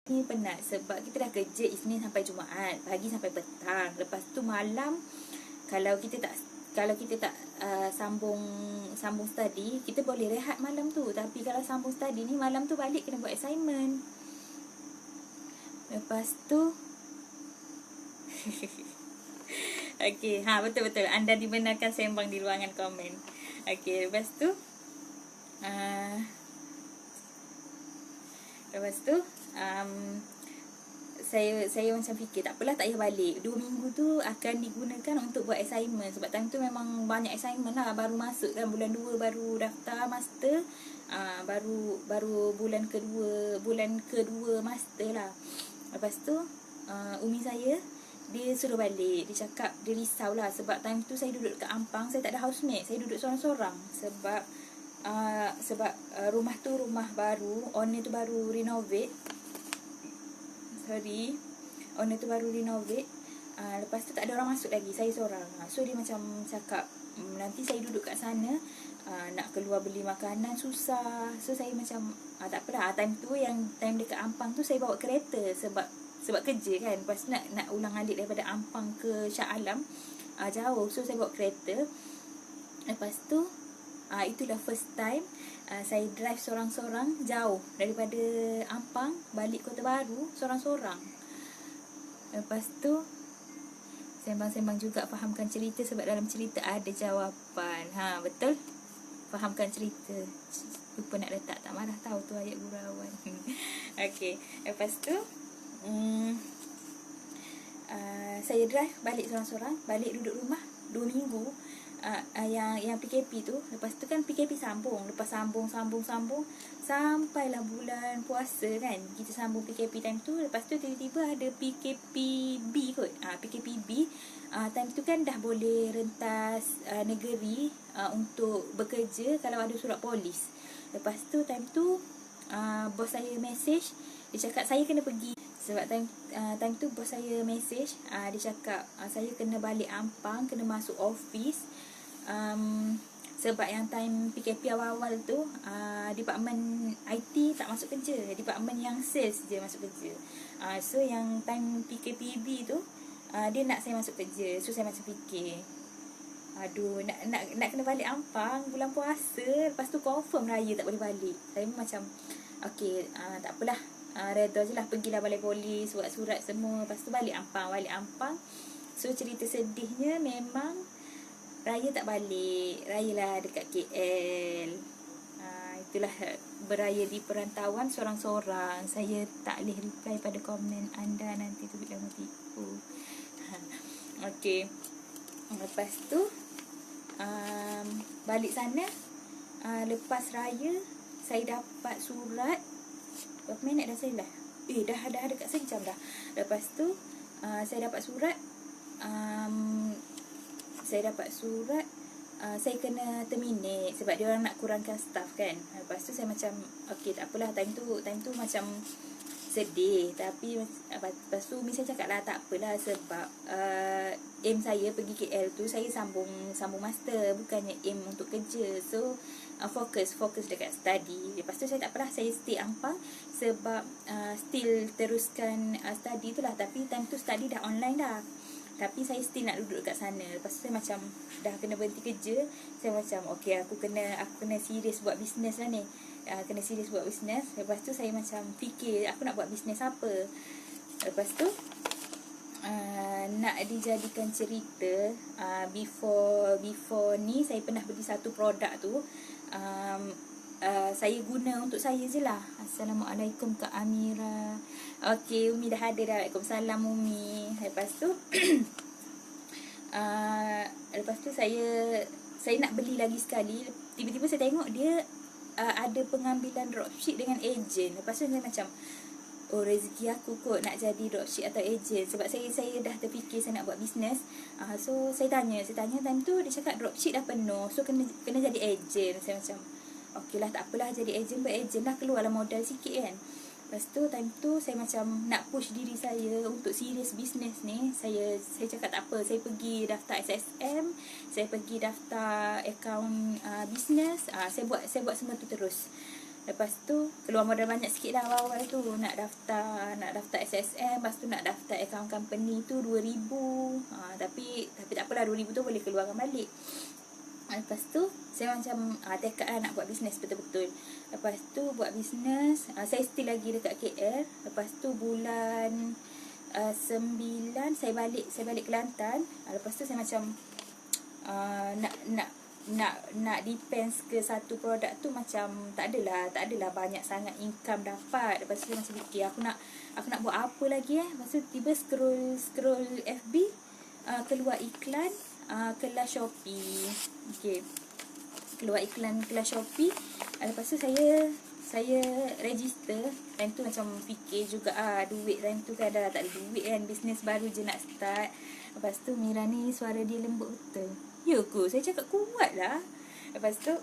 Speaker 1: Ni penat sebab kita dah kerja Isnin sampai Jumaat, pagi sampai petang. Lepas tu malam kalau kita tak sambung study, kita boleh rehat malam tu. Tapi kalau sambung study ni, malam tu balik kena buat assignment. Lepas tu okey, betul-betul anda dibenarkan sembang di ruangan komen. Okey, lepas tu saya macam fikir tak apalah, tak payah balik. 2 minggu tu akan digunakan untuk buat assignment. Sebab time tu memang banyak assignment lah. Baru masuk kan, bulan 2 baru daftar master. Baru bulan kedua master lah. Lepas tu umi saya, dia suruh balik. Dia cakap dia risau lah. Sebab time tu saya duduk dekat Ampang, saya tak ada housemate. Saya duduk sorang-sorang. Sebab rumah tu rumah baru, owner tu baru renovate. Lepas tu tak ada orang masuk lagi, saya seorang. So dia macam cakap, nanti saya duduk kat sana, nak keluar beli makanan susah. So saya macam tak apalah. Time dekat Ampang tu saya bawa kereta sebab kerja kan. Lepas nak ulang alik daripada Ampang ke Shah Alam, jauh. So saya bawa kereta. Lepas tu itulah first time saya drive sorang-sorang jauh daripada Ampang balik Kota Baru sorang-sorang. Lepas tu sembang-sembang juga, fahamkan cerita sebab dalam cerita ada jawapan. Betul, fahamkan cerita. Lupa nak letak tak marah tahu tu ayat gurauan. Okey, lepas tu saya drive balik sorang-sorang, balik duduk rumah 2 minggu. Yang PKP tu, lepas tu kan PKP sambung, lepas sambung sampailah bulan puasa kan, kita sambung PKP time tu. Lepas tu tiba-tiba ada PKPB kot. PKPB time tu kan dah boleh rentas negeri untuk bekerja kalau ada surat polis. Lepas tu time tu bos saya message, dia cakap saya kena pergi. Sebab time tu bos saya message, dia cakap saya kena balik Ampang, kena masuk office. Sebab yang time PKP awal-awal tu department IT tak masuk kerja, department yang sales je masuk kerja. So yang time PKPB tu dia nak saya masuk kerja. So saya macam fikir, aduh, nak kena balik Ampang bulan puasa, lepas tu confirm raya tak boleh balik. Saya macam okey, tak apalah, redha je lah, pergilah balai polis, buat surat semua, lepas tu balik Ampang. So cerita sedihnya memang raya tak balik, raya lah dekat KL. Itulah, beraya di perantauan sorang-sorang. Saya tak boleh reply pada komen anda nanti tu bila tipu. Okey, lepas tu balik sana, lepas raya saya dapat surat. Berapa minit dah saya lah? Dah dekat sejam dah. Lepas tu saya dapat surat, saya kena terminate sebab dia orang nak kurangkan staff kan. Lepas tu saya macam okey, tak apalah. Time tu macam sedih. Tapi lepas tu Umi saya cakap lah, tak apalah sebab aim saya pergi KL tu saya sambung master, bukannya aim untuk kerja. So fokus dekat study. Lepas tu saya tak apalah, saya stay Ampang sebab still teruskan study tu lah. Tapi time tu study dah online dah, tapi saya still nak duduk kat sana. Lepas tu saya macam dah kena berhenti kerja. Saya macam okey, aku kena serius buat bisnes lah ni. Lepas tu saya macam fikir, aku nak buat bisnes apa. Lepas tu nak dijadikan cerita, before ni saya pernah beli satu produk tu. Saya guna untuk saya je lah. Assalamualaikum Kak Amira. Okey, Umi dah ada dah. Waalaikumsalam Umi. Lepas tu saya nak beli lagi sekali. Tiba-tiba saya tengok dia ada pengambilan dropship dengan ejen. Lepas tu saya macam, oh, rezeki aku kot nak jadi dropship atau ejen. Sebab saya dah terfikir saya nak buat bisnes. So saya tanya time tu, dia cakap dropship dah penuh, so kena jadi ejen. Saya macam okey lah, tak apalah, jadi ejen lah, keluarlah modal sikit kan. Lepas tu time tu saya macam nak push diri saya untuk serius bisnes ni. Saya cakap tak apa, saya pergi daftar SSM, saya pergi daftar akaun bisnes. Saya buat semua tu terus. Lepas tu keluar modal banyak sikit lah awal-awal tu. Nak daftar SSM, lepas tu nak daftar account company tu 2,000. Tapi tak apalah, 2,000 tu boleh keluarkan balik. Lepas tu saya macam tekad lah nak buat bisnes betul-betul. Lepas tu buat bisnes, saya still lagi dekat KL. Lepas tu bulan 9 saya balik Kelantan. Lepas tu saya macam nak depends ke satu produk tu, macam tak adalah banyak sangat income dapat. Lepas tu saya macam fikir aku nak buat apa lagi Lepas tu tiba scroll FB, keluar iklan kelas Shopee. Okey, keluar iklan kelas Shopee. Lepas tu saya register. Time tu macam fikir juga duit time tu kan, dah tak ada duit kan, bisnes baru je nak start. Lepas tu Mira ni suara dia lembut betul. Ya ke? Saya cakap kuat lah. Lepas tu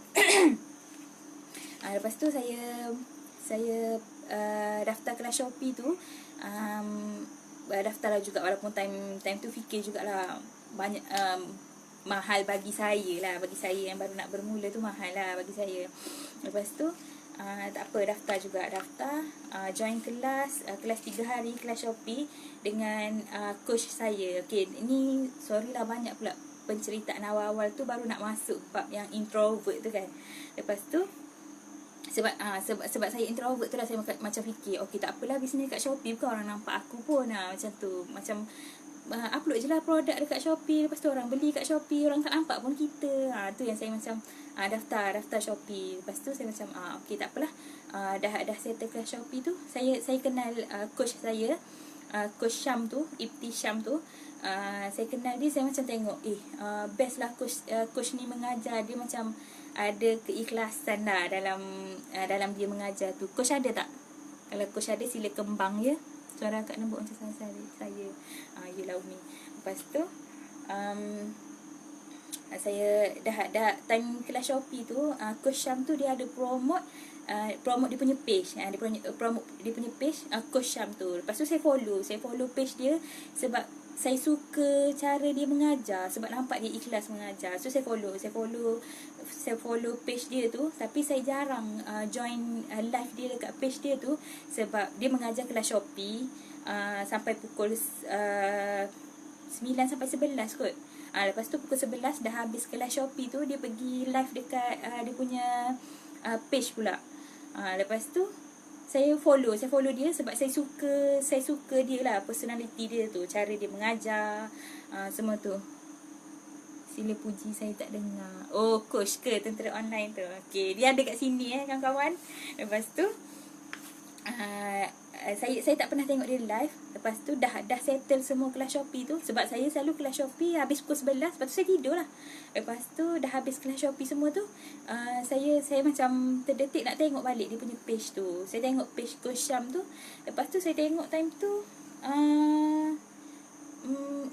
Speaker 1: lepas tu saya daftar kelas Shopee tu. Daftar lah juga, walaupun time tu fikir jugalah banyak mahal bagi saya lah. Bagi saya yang baru nak bermula tu mahal lah bagi saya. Lepas tu tak apa, daftar join kelas 3 hari kelas Shopee dengan coach saya. Okay, ni sorry lah banyak pula penceritaan awal-awal tu, baru nak masuk bab yang introvert tu kan. Lepas tu sebab saya introvert tu lah, saya macam fikir okay, tak apalah bisnes kat Shopee, bukan orang nampak aku pun macam tu. Macam upload je lah produk dekat Shopee, lepas tu orang beli kat Shopee, orang tak nampak pun kita. Tu yang saya macam daftar Shopee. Lepas tu saya macam okay, tak apalah. Dah settle kelas Shopee tu, saya kenal coach saya, coach Syam tu, Ibti Syam tu. Saya kenal dia, saya macam tengok best lah coach ni mengajar. Dia macam ada keikhlasan lah dalam dia mengajar tu. Coach ada tak? Kalau coach ada, sila kembang ya. Suara Kak lembut macam saya. Yelah Umi. Lepas tu saya dah time kelas Shopee tu, coach Syam tu dia ada promote dia punya page. Promote dia punya page coach Syam tu. Lepas tu saya follow page dia sebab saya suka cara dia mengajar, sebab nampak dia ikhlas mengajar. So saya follow page dia tu. Tapi saya jarang join live dia dekat page dia tu, sebab dia mengajar kelas Shopee sampai pukul 9 sampai 11 kot. Lepas tu pukul 11 dah habis kelas Shopee tu, dia pergi live dekat dia punya page pula. Lepas tu saya follow dia sebab saya suka dia lah, personality dia tu, cara dia mengajar, semua tu. Sila puji saya tak dengar. Oh, coach ke tentera online tu. Okey, dia ada kat sini kawan-kawan. Lepas tu saya tak pernah tengok dia live. Lepas tu dah settle semua kelas Shopee tu, sebab saya selalu kelas Shopee habis pukul 11. Lepas tu saya tidur lah. Lepas tu dah habis kelas Shopee semua tu, saya macam terdetik nak tengok balik dia punya page tu. Saya tengok page Coach Syam tu. Lepas tu saya tengok time tu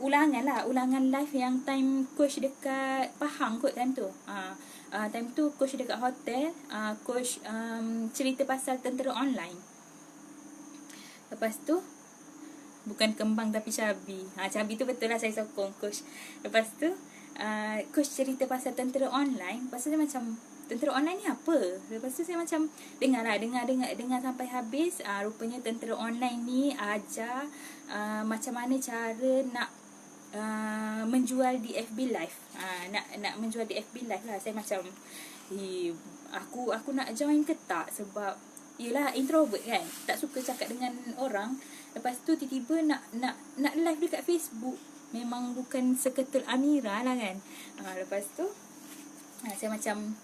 Speaker 1: ulangan live yang time coach dekat Pahang kot time tu. Time tu coach dekat hotel, coach cerita pasal tentera online. Lepas tu bukan kembang tapi cabi. Cabi tu betul lah, saya sokong coach. Lepas tu coach cerita pasal tentera online. Lepas tu saya macam, tentera online ni apa? Lepas tu saya macam dengar sampai habis. Rupanya tentera online ni ajar macam mana cara nak menjual di FB live. Nak menjual di FB live lah. Saya macam aku nak join ke tak? Sebab yelah, introvert kan, tak suka cakap dengan orang. Lepas tu tiba-tiba nak live dekat Facebook. Memang bukan seketul Amira lah kan. Lepas tu saya macam,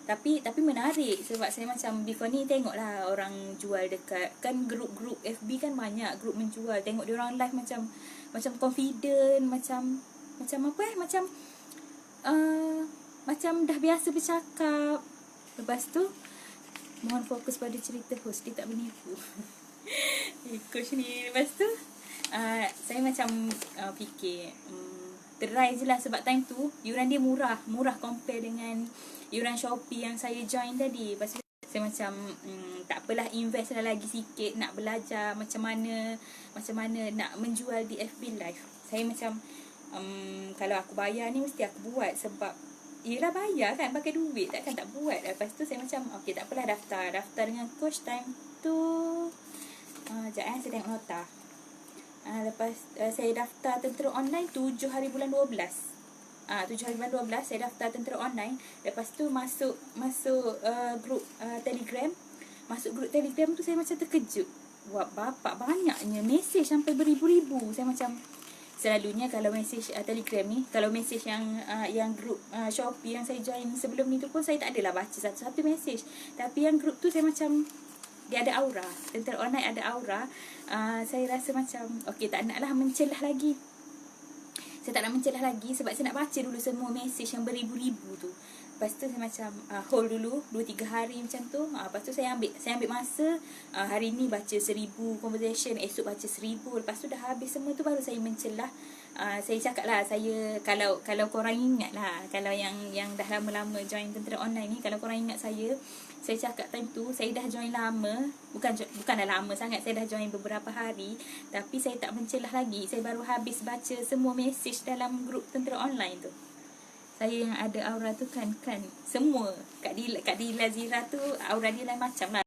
Speaker 1: tapi menarik sebab saya macam before ni tengoklah orang jual dekat kan grup-grup FB kan, banyak grup menjual. Tengok dia orang live macam confident, macam macam dah biasa bercakap. Lepas tu mohon fokus pada cerita host, dia tak menipu. Coach ni. Lepas tu saya macam fikir try je lah, sebab time tu yuran dia murah compare dengan yuran Shopee yang saya join tadi. Lepas tu saya macam tak apalah, invest lah lagi sikit, nak belajar macam mana nak menjual di FB live. Saya macam kalau aku bayar ni mesti aku buat, sebab yelah bayar kan, pakai duit, takkan tak buat. Lepas tu saya macam, okey tak apalah, daftar dengan coach time tu. Sekejap saya tengok nota. Lepas saya daftar tentera online 7 hari bulan 12. 7 hari bulan 12 saya daftar tentera online. Lepas tu masuk grup Telegram. Masuk grup Telegram tu saya macam terkejut. Wah, bapak banyaknya mesej sampai beribu-ribu. Saya macam, selalunya kalau mesej Telegram ni, kalau mesej yang grup Shopee yang saya join sebelum ni tu pun saya tak adalah baca satu-satu mesej. Tapi yang grup tu saya macam, dia ada aura. Tentera online ada aura. Saya rasa macam, okey tak naklah mencelah lagi. Saya tak nak mencelah lagi sebab saya nak baca dulu semua mesej yang beribu-ribu tu. Lepas tu saya macam hold dulu 2-3 hari macam tu. Lepas tu saya ambil masa, hari ni baca 1000 conversation, esok baca 1000. Lepas tu dah habis semua tu baru saya mencelah. Saya cakap lah, saya kalau korang ingat lah, kalau yang dah lama-lama join tentera online ni, kalau korang ingat saya cakap time tu saya dah join lama, bukanlah lama sangat, saya dah join beberapa hari, tapi saya tak mencelah lagi. Saya baru habis baca semua mesej dalam grup tentera online tu. Saya yang ada aura tu kan semua Kak Dila Zira tu aura dia lain macam lah.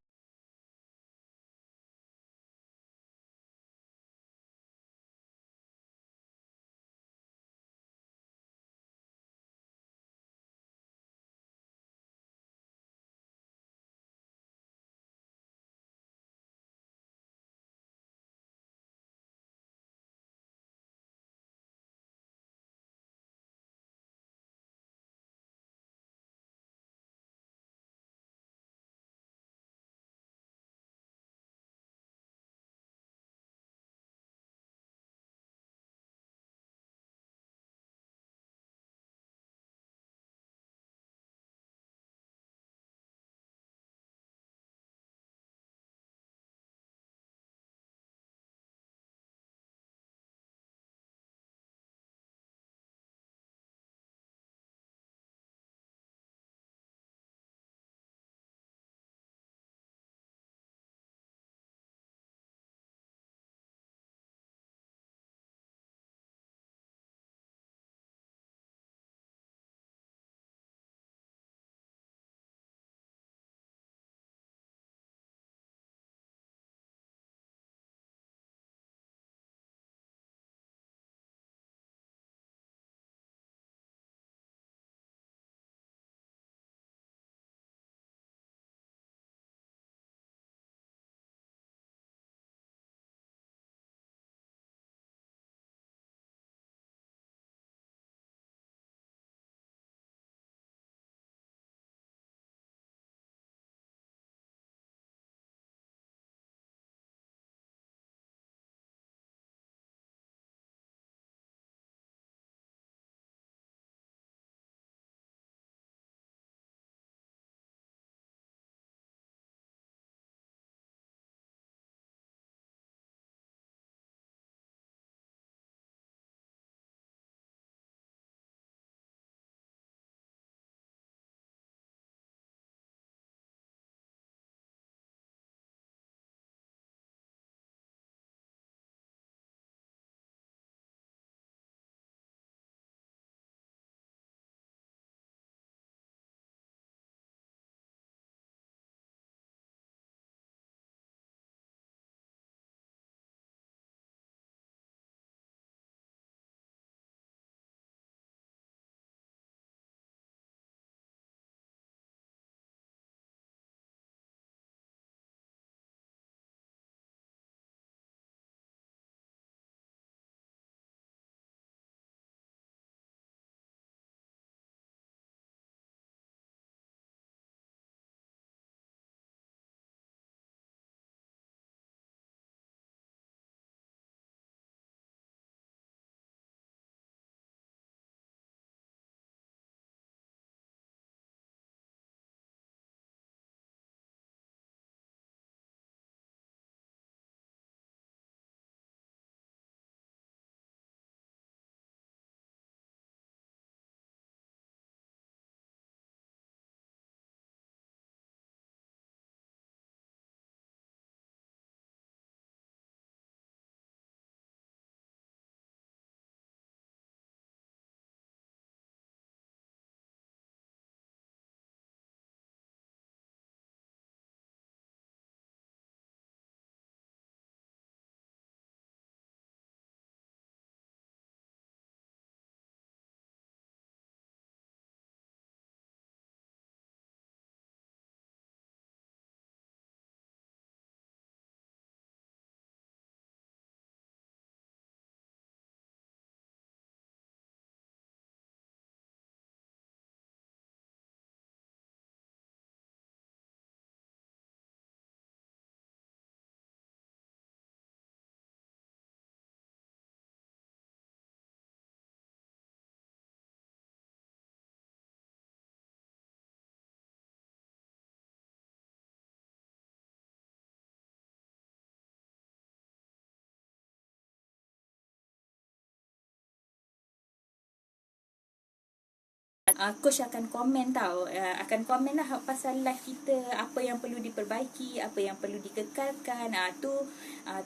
Speaker 1: coach akan komen tau, akan komen lah pasal live kita, apa yang perlu diperbaiki, apa yang perlu dikekalkan.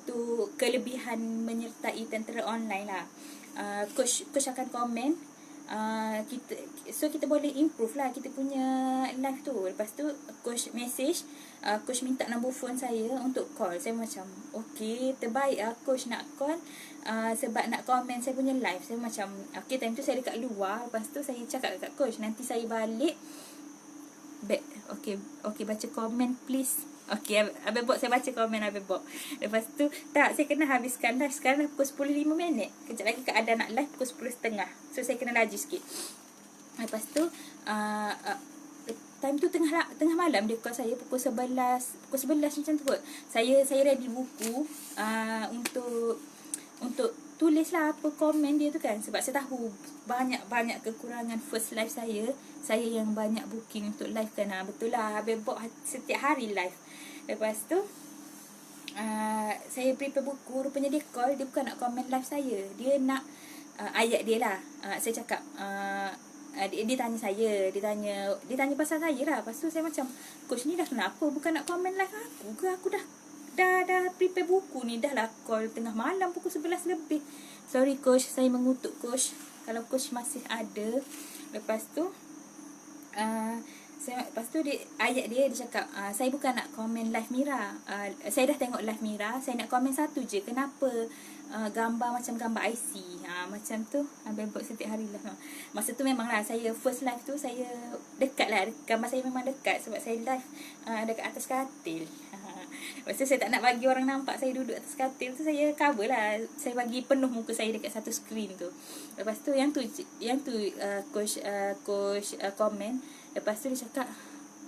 Speaker 1: Tu kelebihan menyertai tentera online lah. Coach akan komen. Kita boleh improve lah kita punya live tu. Lepas tu coach message, coach minta nombor phone saya untuk call. Saya macam okay, terbaik coach nak call, sebab nak komen saya punya live. Saya macam okay, time tu saya dekat luar. Lepas tu saya cakap dekat coach, nanti saya balik okay, baca komen please. Okay, Abang Bob, saya baca komen Abang Bob. Lepas tu tak, saya kena habiskan live. Sekarang dah pukul 10.05. Kejap lagi keadaan nak live pukul 10.30. So saya kena laju sikit. Lepas tu time tu tengah malam dia call saya pukul 11 macam tu kot. Saya ready buku untuk tulis lah apa komen dia tu kan, sebab saya tahu banyak kekurangan first live saya yang banyak booking untuk live kan. Betul lah, Abang Bob setiap hari live. Lepas tu saya prepare buku, rupanya dia call, dia bukan nak komen live saya, dia nak ayat dia lah. Saya cakap dia tanya saya, dia tanya pasal saya lah. Lepas tu saya macam, coach ni dah kenapa bukan nak komen live aku ke? Aku dah prepare buku ni, dah lah call tengah malam pukul 11 lebih. Sorry coach, saya mengutuk coach kalau coach masih ada. Lepas tu ayat dia cakap, saya bukan nak komen live Mira, saya dah tengok live Mira, saya nak komen satu je, kenapa gambar macam gambar IC, macam tu. Abang buat setiap hari lah. Masa tu memang lah saya first live tu, saya dekat lah, gambar saya memang dekat sebab saya live dekat atas katil. Lepas tu saya tak nak bagi orang nampak saya duduk atas katil tu, saya cover lah, saya bagi penuh muka saya dekat satu skrin tu. Lepas tu yang tu coach komen. Lepas tu dia cakap,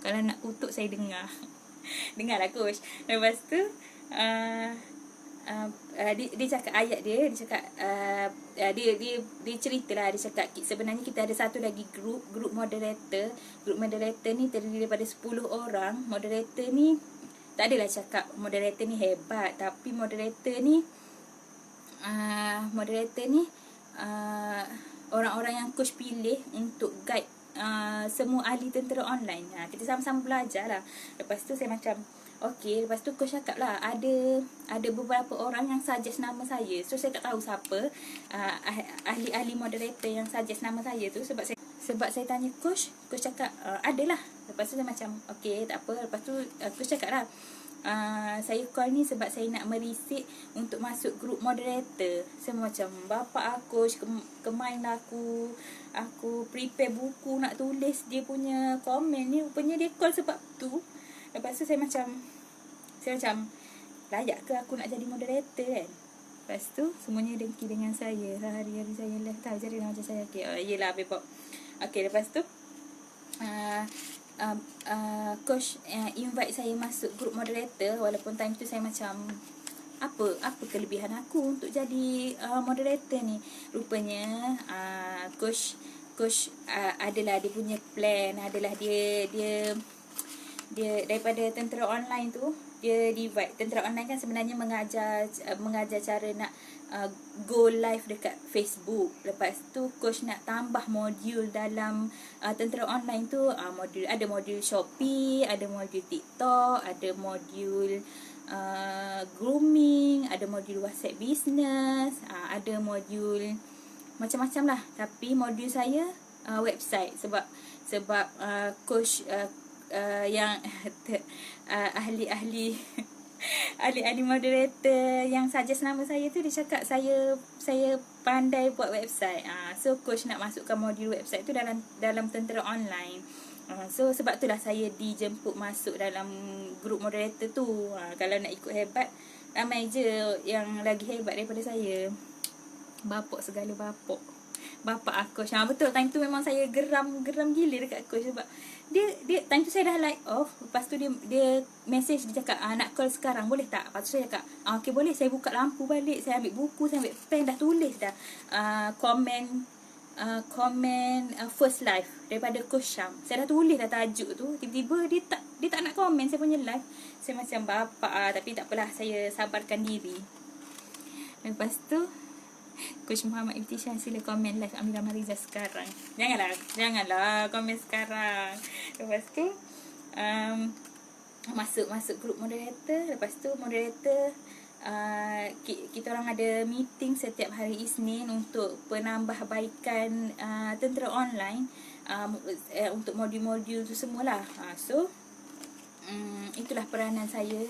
Speaker 1: kalau nak kutuk saya dengar. Dengarlah coach. Lepas tu dia cakap ayat dia cakap, dia ceritalah, dia cakap sebenarnya kita ada satu lagi grup moderator. Grup moderator ni terdiri daripada 10 orang. Moderator ni tak adalah cakap moderator ni hebat, tapi moderator ni orang-orang yang coach pilih untuk guide semua ahli tentera online. Kita sama-sama belajar lah. Lepas tu saya macam okay, lepas tu coach cakap lah, ada beberapa orang yang suggest nama saya. So saya tak tahu siapa ahli-ahli moderator yang suggest nama saya tu. Sebab saya tanya coach cakap adalah. Lepas tu saya macam okay, tak apa. Lepas tu coach cakap lah, saya call ni sebab saya nak merisik untuk masuk grup moderator. Saya macam bapak aku kemain lah aku prepare buku nak tulis dia punya komen ni, rupanya dia call sebab tu. Lepas tu saya macam layak ke aku nak jadi moderator kan. Lepas tu semuanya dengki dengan saya. Hari-hari saya live tahu jadi macam saya okay, yelah Bebop. Okay, lepas tu coach invite saya masuk grup moderator, walaupun time tu saya macam apa kelebihan aku untuk jadi moderator ni. Rupanya coach adalah dia punya plan, adalah dia daripada tentera online tu, dia divide. Tentera online kan sebenarnya mengajar cara nak go live dekat Facebook. Lepas tu coach nak tambah modul dalam tentera online tu, ada modul Shopee, ada modul TikTok, ada modul grooming, ada modul WhatsApp business, ada modul macam-macam lah. Tapi modul saya website, sebab coach yang ahli moderator yang suggest nama saya tu, dia cakap saya pandai buat website. So coach nak masukkan modul website tu dalam tentera online. So sebab itulah saya dijemput masuk dalam grup moderator tu. Kalau nak ikut hebat, ramai je yang lagi hebat daripada saya. Segala bapak aku. Betul, time tu memang saya geram gila dekat coach sebab dia time tu saya dah like off. Lepas tu dia message, dia cakap nak call sekarang boleh tak? Lepas tu saya cakap okay boleh. Saya buka lampu balik, saya ambil buku, saya ambil pen, dah tulis dah komen first live daripada Coach Syam. Saya dah tulis dah tajuk tu. Tiba-tiba dia tak nak komen saya punya live. Saya macam bapak tapi tak apalah, saya sabarkan diri. Lepas tu Coach Muhammad Ibtishan, sila komen live Amira Mariza sekarang. Janganlah komen sekarang. Lepas tu masuk grup moderator. Lepas tu moderator kita orang ada meeting setiap hari Isnin untuk penambahbaikan tentera online, untuk modul-modul tu semualah. So itulah peranan saya.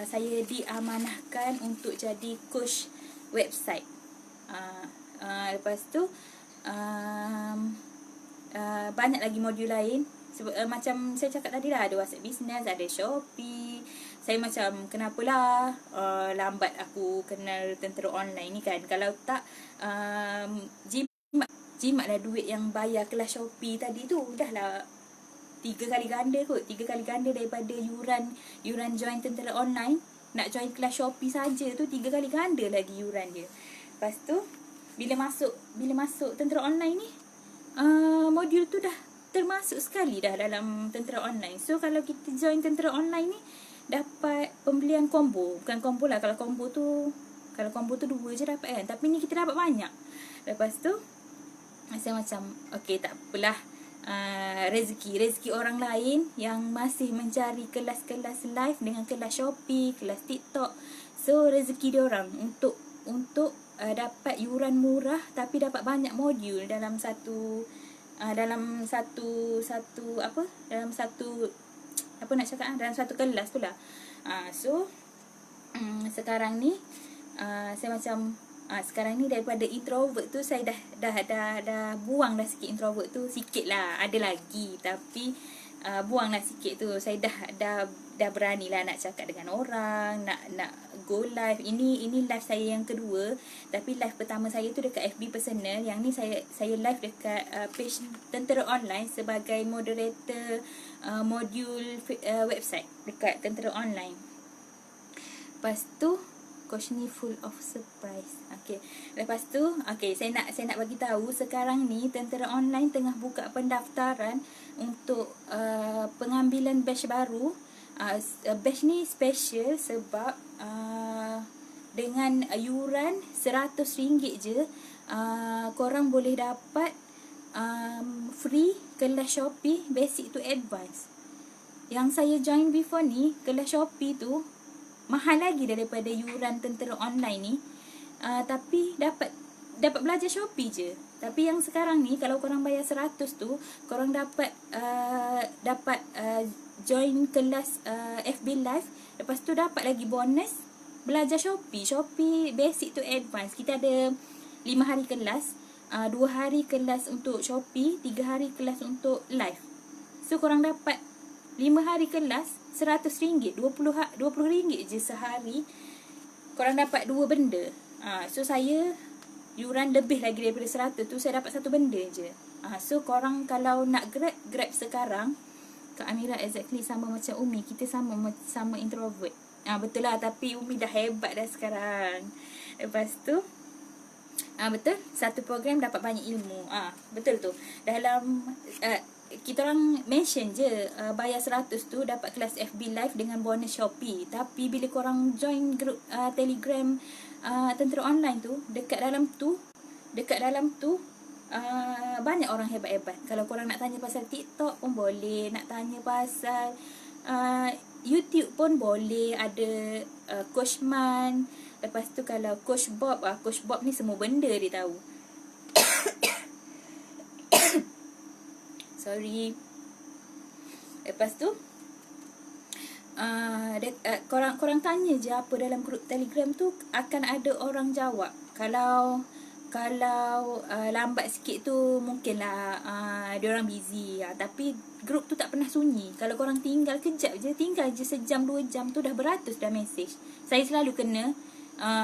Speaker 1: Saya diamanahkan untuk jadi coach website. Lepas tu banyak lagi modul lain. Macam saya cakap tadi lah, ada WhatsApp Business, ada Shopee. Saya macam, kenapalah lambat aku kenal tentera online ni kan. Kalau tak, jimatlah duit yang bayar kelas Shopee tadi tu. Dah lah 3 kali ganda kot. 3 kali ganda daripada yuran join tentera online. Nak join kelas Shopee saja tu 3 kali ganda lagi yuran dia. Lepas tu bila masuk tentera online ni, modul tu dah termasuk sekali dah dalam tentera online. So kalau kita join tentera online ni, dapat pembelian combo. Bukan combo lah, kalau combo tu 2 je dapat kan. Tapi ni kita dapat banyak. Lepas tu saya macam, okay, tak apalah. Rezeki orang lain yang masih mencari kelas-kelas live dengan kelas Shopee, kelas TikTok. So rezeki dia orang untuk dapat yuran murah tapi dapat banyak modul dalam satu kelas tu lah. So sekarang ni saya macam sekarang ni daripada introvert tu saya dah buang dah sikit introvert tu, sikit lah, ada lagi tapi buang lah sikit tu. Saya dah berani lah nak cakap dengan orang, nak go live. Ini live saya yang kedua, tapi live pertama saya tu dekat FB personal. Yang ni saya live dekat page Tentera Online sebagai moderator modul website dekat Tentera Online. Lepas tu coach ni full of surprise. Okay. Lepas tu, saya nak bagi tahu sekarang ni Tentera Online tengah buka pendaftaran untuk pengambilan batch baru. Batch ni special sebab dengan yuran RM100 je, korang boleh dapat free kelas Shopee basic to advance. Yang saya join before ni, kelas Shopee tu mahal lagi daripada yuran Tentera Online ni, tapi dapat belajar Shopee je. Tapi yang sekarang ni, kalau korang bayar 100 tu, korang dapat join kelas FB Live. Lepas tu dapat lagi bonus belajar Shopee basic to advance. Kita ada 5 hari kelas, 2 hari kelas untuk Shopee, 3 hari kelas untuk live. So korang dapat 5 hari kelas RM100, RM20 je sehari. Korang dapat 2 benda. So saya yuran lebih lagi daripada 100 tu, saya dapat 1 benda je. So korang kalau nak grab sekarang. Kak Amira exactly sama macam Umi. Kita sama introvert. Betul lah, tapi Umi dah hebat dah sekarang. Lepas tu betul, satu program dapat banyak ilmu. Betul tu. Dalam kita orang mention je, bayar 100 tu dapat kelas FB Live dengan bonus Shopee. Tapi bila korang join grup Telegram Tentera Online tu, dekat dalam tu banyak orang hebat-hebat. Kalau korang nak tanya pasal TikTok pun boleh, nak tanya pasal YouTube pun boleh. Ada Coach Man. Lepas tu kalau Coach Bob ni semua benda dia tahu. Sorry. Lepas tu korang tanya je apa dalam grup Telegram tu, akan ada orang jawab. Kalau lambat sikit tu mungkinlah diorang busy. Tapi grup tu tak pernah sunyi. Kalau korang tinggal kejap je, tinggal je sejam 2 jam tu dah beratus dah mesej. Saya selalu kena,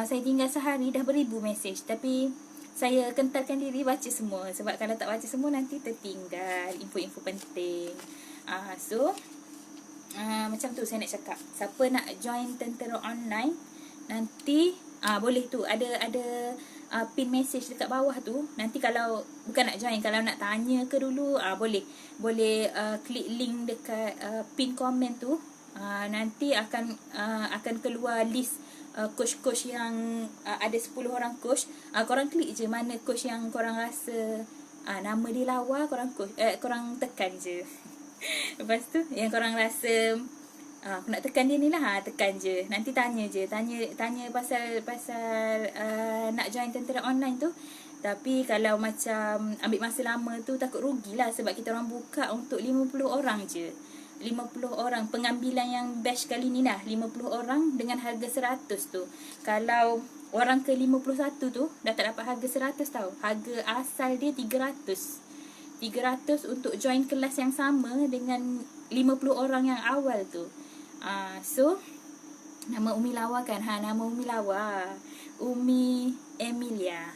Speaker 1: saya tinggal sehari dah 1000 mesej. Tapi saya kentalkan diri baca semua. Sebab kalau tak baca semua nanti tertinggal info-info penting. So macam tu saya nak cakap. Siapa nak join Tentera Online, nanti boleh tu, ada pin message dekat bawah tu. Nanti kalau bukan nak join, kalau nak tanya ke dulu, boleh klik link dekat pin komen tu. Nanti akan keluar list coach-coach yang ada 10 orang coach. Korang klik je mana coach yang korang rasa nama dia lawa, korang tekan je. Lepas tu yang korang rasa aku nak tekan dia ni lah, tekan je. Nanti tanya je, tanya pasal nak join tentera online tu. Tapi kalau macam ambil masa lama tu takut rugilah, sebab kita orang buka untuk 50 orang je. 50 orang pengambilan yang batch kali ni lah, 50 orang dengan harga 100 tu. Kalau orang ke 51 tu dah tak dapat harga 100 tau. Harga asal dia 300 untuk join kelas yang sama dengan 50 orang yang awal tu. So nama Umi Lawa kan, nama Umi Lawa, Umi Emilia.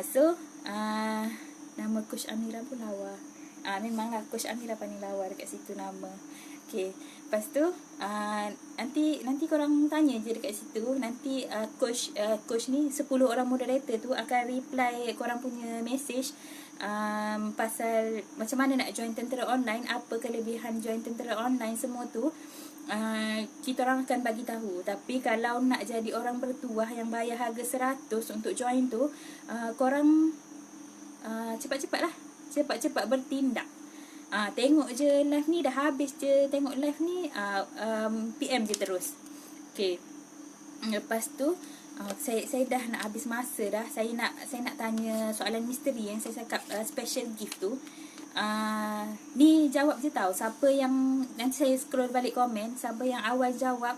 Speaker 1: So nama Coach Amira pun Lawa. Memanglah Coach Amira paling lawa dekat situ nama. Okay, lepas tu nanti korang tanya je dekat situ. Nanti coach ni 10 orang moderator tu akan reply korang punya message pasal macam mana nak join tentera online, apa kelebihan join tentera online, semua tu kita orang akan bagi tahu. Tapi kalau nak jadi orang bertuah yang bayar harga 100 untuk join tu, korang cepat-cepat bertindak. Tengok je live ni, dah habis je tengok live ni, PM je terus. Okay, lepas tu saya dah nak habis masa dah. Saya nak tanya soalan misteri yang saya cakap special gift tu. Ni jawab je tau. Siapa yang, nanti saya scroll balik komen, siapa yang awal jawab,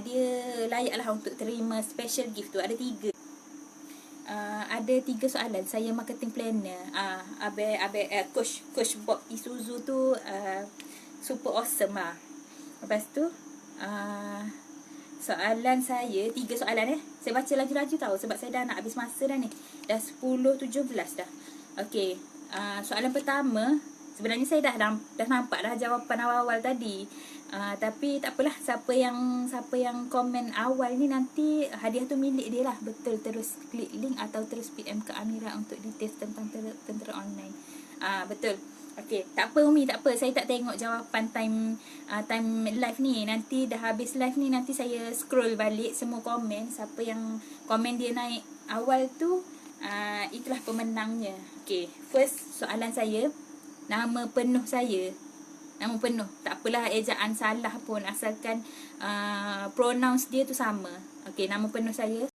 Speaker 1: dia layak lah untuk terima special gift tu. Ada 3. Ada 3 soalan. Saya marketing planner. Coach Bob Isuzu tu super awesome lah. Lepas tu soalan saya 3 soalan saya baca laju-laju tau, sebab saya dah nak habis masa dah ni. Dah 10.17 dah. Okey, soalan pertama, sebenarnya saya dah nampak dah jawapan awal-awal tadi. Tapi tak apalah, siapa yang komen awal ni nanti hadiah tu milik dia lah. Betul, terus klik link atau terus PM ke Amira untuk details tentang tentera online. Betul. Okey, tak apa Umi, tak apa. Saya tak tengok jawapan time live ni. Nanti dah habis live ni, nanti saya scroll balik semua komen. Siapa yang komen dia naik awal tu, itulah pemenangnya. Okey, first soalan saya, nama penuh saya. Nama penuh, tak apalah ejaan salah pun, asalkan pronounce dia tu sama. Okey, nama penuh saya